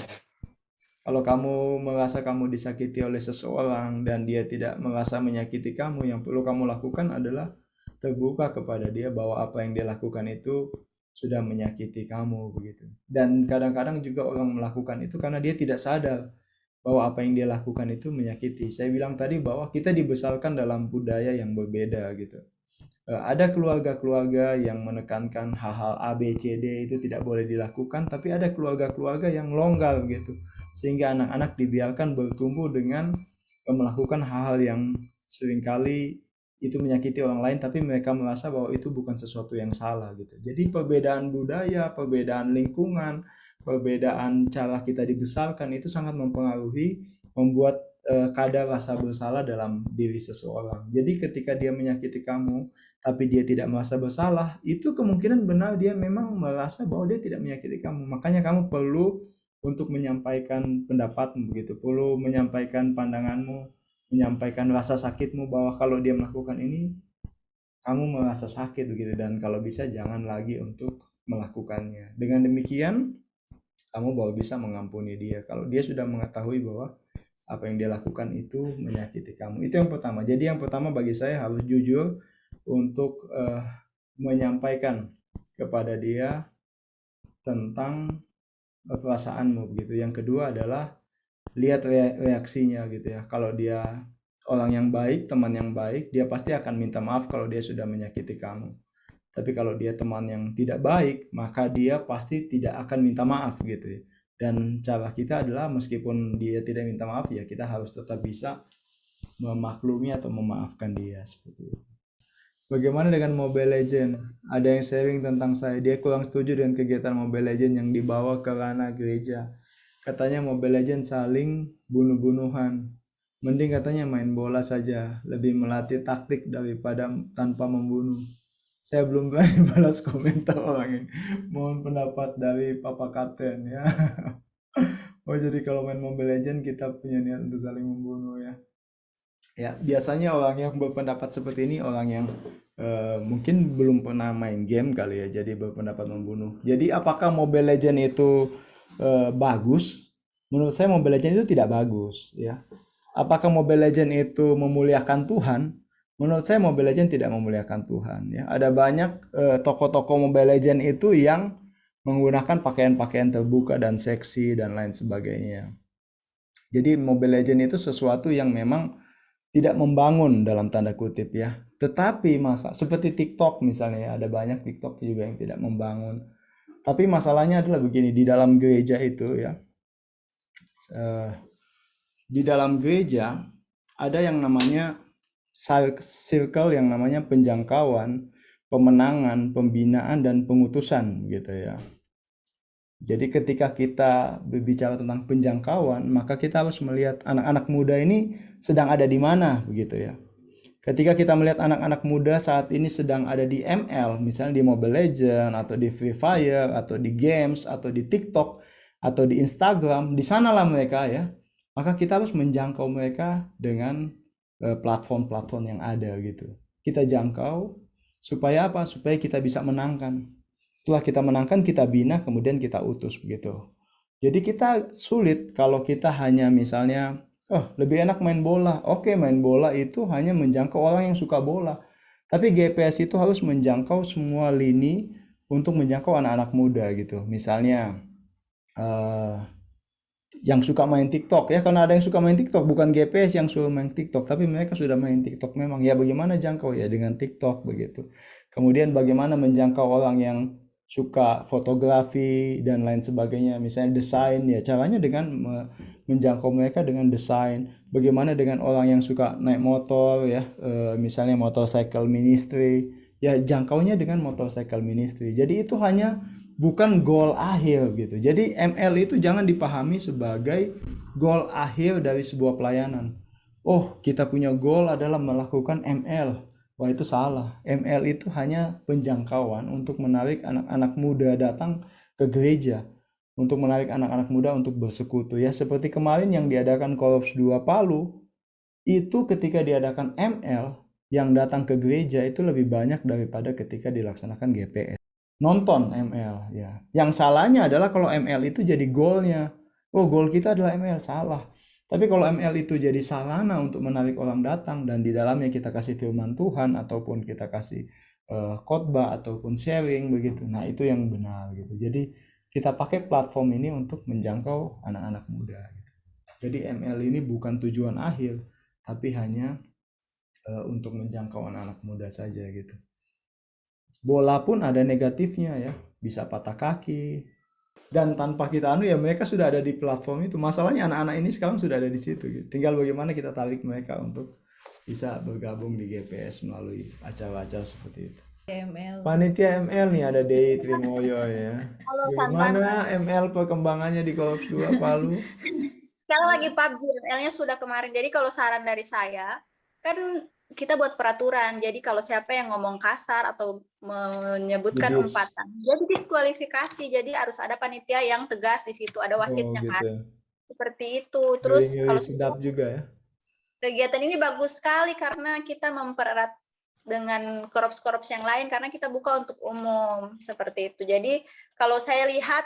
Kalau kamu merasa kamu disakiti oleh seseorang dan dia tidak merasa menyakiti kamu, yang perlu kamu lakukan adalah terbuka kepada dia bahwa apa yang dia lakukan itu sudah menyakiti kamu begitu. Dan kadang-kadang juga orang melakukan itu karena dia tidak sadar bahwa apa yang dia lakukan itu menyakiti. Saya bilang tadi bahwa kita dibesarkan dalam budaya yang berbeda gitu. Ada keluarga-keluarga yang menekankan hal-hal A, B, C, D itu tidak boleh dilakukan, tapi ada keluarga-keluarga yang longgar gitu, sehingga anak-anak dibiarkan bertumbuh dengan melakukan hal-hal yang seringkali itu menyakiti orang lain, tapi mereka merasa bahwa itu bukan sesuatu yang salah gitu. Jadi perbedaan budaya, perbedaan lingkungan, perbedaan cara kita dibesarkan itu sangat mempengaruhi, membuat kadar rasa bersalah dalam diri seseorang. Jadi ketika dia menyakiti kamu tapi dia tidak merasa bersalah, itu kemungkinan benar dia memang merasa bahwa dia tidak menyakiti kamu. Makanya kamu perlu untuk menyampaikan pendapatmu begitu, perlu menyampaikan pandanganmu, menyampaikan rasa sakitmu bahwa kalau dia melakukan ini kamu merasa sakit begitu, dan kalau bisa jangan lagi untuk melakukannya. Dengan demikian kamu baru bisa mengampuni dia kalau dia sudah mengetahui bahwa apa yang dia lakukan itu menyakiti kamu. Itu yang pertama. Jadi yang pertama bagi saya harus jujur untuk menyampaikan kepada dia tentang perasaanmu begitu. Yang kedua adalah lihat reaksinya gitu ya. Kalau dia orang yang baik, teman yang baik, dia pasti akan minta maaf kalau dia sudah menyakiti kamu. Tapi kalau dia teman yang tidak baik, maka dia pasti tidak akan minta maaf gitu ya. Dan cara kita adalah meskipun dia tidak minta maaf ya kita harus tetap bisa memaklumi atau memaafkan dia seperti itu. Bagaimana dengan Mobile Legend? Ada yang sharing tentang saya, dia kurang setuju dengan kegiatan Mobile Legend yang dibawa ke ranah gereja. Katanya Mobile Legend saling bunuh-bunuhan. Mending katanya main bola saja, lebih melatih taktik daripada tanpa membunuh. Saya belum berani balas komentar orang ini. Mohon pendapat dari Papa Kapten ya. Oh jadi kalau main Mobile Legend kita punya niat untuk saling membunuh ya. Ya, biasanya orang yang berpendapat seperti ini orang yang mungkin belum pernah main game kali ya, jadi berpendapat membunuh. Jadi apakah Mobile Legend itu bagus? Menurut saya Mobile Legend itu tidak bagus ya. Apakah Mobile Legend itu memuliakan Tuhan? Menurut saya Mobile Legend tidak memuliakan Tuhan ya. Ada banyak tokoh-tokoh Mobile Legend itu yang menggunakan pakaian-pakaian terbuka dan seksi dan lain sebagainya. Jadi Mobile Legend itu sesuatu yang memang tidak membangun dalam tanda kutip ya. Tetapi seperti TikTok misalnya ya, ada banyak TikTok juga yang tidak membangun. Tapi masalahnya adalah begini, di dalam gereja itu ya, di dalam gereja ada yang namanya circle yang namanya penjangkauan, pemenangan, pembinaan dan pengutusan gitu ya. Jadi ketika kita berbicara tentang penjangkauan, maka kita harus melihat anak-anak muda ini sedang ada di mana begitu ya. Ketika kita melihat anak-anak muda saat ini sedang ada di ML, misalnya di Mobile Legends atau di Free Fire atau di games atau di TikTok atau di Instagram, di sanalah mereka ya. Maka kita harus menjangkau mereka dengan platform-platform yang ada gitu. Kita jangkau supaya apa? Supaya kita bisa menangkan. Setelah kita menangkan, kita bina, kemudian kita utus begitu. Jadi kita sulit kalau kita hanya misalnya, oh lebih enak main bola. Oke, main bola itu hanya menjangkau orang yang suka bola. Tapi GPS itu harus menjangkau semua lini untuk menjangkau anak-anak muda gitu. Misalnya yang suka main TikTok ya, karena ada yang suka main TikTok, bukan GPS yang suruh main TikTok, tapi mereka sudah main TikTok memang. Ya bagaimana jangkau ya dengan TikTok begitu. Kemudian bagaimana menjangkau orang yang suka fotografi dan lain sebagainya, misalnya desain ya, caranya dengan menjangkau mereka dengan desain. Bagaimana dengan orang yang suka naik motor ya, misalnya motorcycle ministry ya, jangkaunya dengan motorcycle ministry. Jadi itu hanya bukan goal akhir gitu. Jadi ML itu jangan dipahami sebagai goal akhir dari sebuah pelayanan. Oh, kita punya goal adalah melakukan ML. Wah, itu salah. ML itu hanya penjangkauan untuk menarik anak-anak muda datang ke gereja, untuk menarik anak-anak muda untuk bersekutu ya. Seperti kemarin yang diadakan Korps 2 Palu, itu ketika diadakan ML, yang datang ke gereja itu lebih banyak daripada ketika dilaksanakan GPS. Nonton ML ya. Yang salahnya adalah kalau ML itu jadi goalnya. Oh, goal kita adalah ML, salah. Tapi kalau ML itu jadi sarana untuk menarik orang datang dan di dalamnya kita kasih firman Tuhan ataupun kita kasih khotbah ataupun sharing begitu. Nah, itu yang benar gitu. Jadi kita pakai platform ini untuk menjangkau anak-anak muda. Jadi ML ini bukan tujuan akhir, tapi hanya untuk menjangkau anak-anak muda saja gitu. Bola pun ada negatifnya ya, bisa patah kaki. Dan tanpa kita ya mereka sudah ada di platform itu. Masalahnya anak-anak ini sekarang sudah ada di situ gitu. Tinggal bagaimana kita tarik mereka untuk bisa bergabung di GPS melalui acara-acara seperti itu. ML. Panitia ML nih ada Dei Trimoyo ya. Bagaimana ML perkembangannya di Korps 2 Palu? Sekarang lagi PUBG, ML-nya sudah kemarin. Jadi kalau saran dari saya, kan kita buat peraturan. Jadi kalau siapa yang ngomong kasar atau menyebutkan umpatan, jadi diskualifikasi. Jadi harus ada panitia yang tegas di situ, ada wasitnya gitu. kan. Seperti itu. Terus kalau sedap juga ya. Kegiatan ini bagus sekali karena kita mempererat dengan korps-korps yang lain karena kita buka untuk umum seperti itu. Jadi kalau saya lihat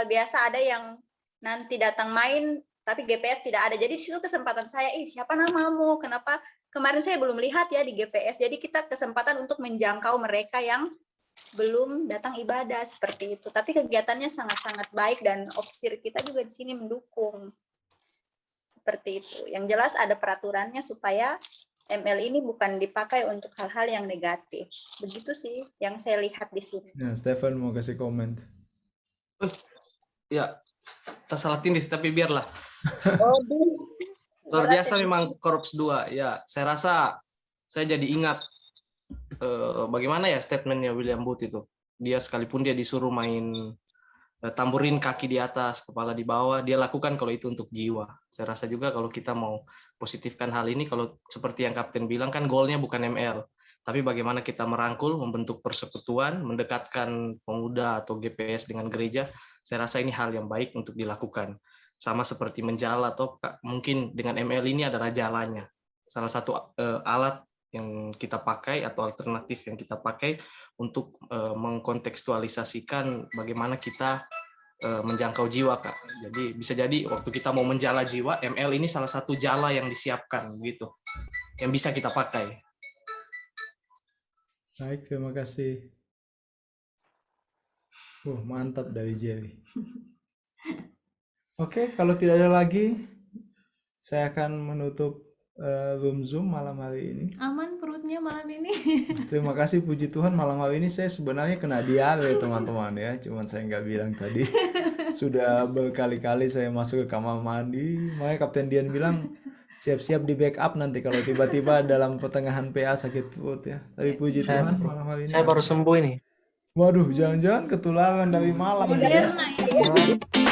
biasa ada yang nanti datang main tapi GPS tidak ada. Jadi di situ kesempatan saya, siapa namamu? Kenapa kemarin saya belum lihat ya di GPS. Jadi kita kesempatan untuk menjangkau mereka yang belum datang ibadah seperti itu. Tapi kegiatannya sangat-sangat baik dan ofisir kita juga di sini mendukung. Seperti itu. Yang jelas ada peraturannya supaya ML ini bukan dipakai untuk hal-hal yang negatif. Begitu sih yang saya lihat di sini. Ya, Stefan mau kasih komen. Ya, tak salah tindis tapi biarlah. Oh, Luar biasa memang Korps 2. Ya, saya rasa saya jadi ingat bagaimana ya statementnya William Booth itu. Dia sekalipun dia disuruh main tamburin kaki di atas, kepala di bawah, dia lakukan kalau itu untuk jiwa. Saya rasa juga kalau kita mau positifkan hal ini, kalau seperti yang Kapten bilang kan goalnya bukan ML, tapi bagaimana kita merangkul, membentuk persekutuan, mendekatkan pemuda atau GPS dengan gereja. Saya rasa ini hal yang baik untuk dilakukan. Sama seperti menjala atau mungkin dengan ML ini adalah jalannya. Salah satu alat yang kita pakai atau alternatif yang kita pakai untuk mengkontekstualisasikan bagaimana kita menjangkau jiwa, Kak. Jadi bisa jadi waktu kita mau menjala jiwa, ML ini salah satu jala yang disiapkan gitu, yang bisa kita pakai. Baik, terima kasih. Mantap dari Jerry. Oke, kalau tidak ada lagi, saya akan menutup room Zoom malam hari ini. Aman perutnya malam ini. Terima kasih, puji Tuhan malam hari ini saya sebenarnya kena diare teman-teman ya, cuman saya nggak bilang tadi. Sudah berkali-kali saya masuk ke kamar mandi, makanya Kapten Dian bilang siap-siap di backup nanti kalau tiba-tiba dalam pertengahan PA sakit perut ya. Tapi puji Tuhan malam hari ini. Saya baru sembuh ini. Waduh, jangan-jangan ketularan dari malam. Moderna ini.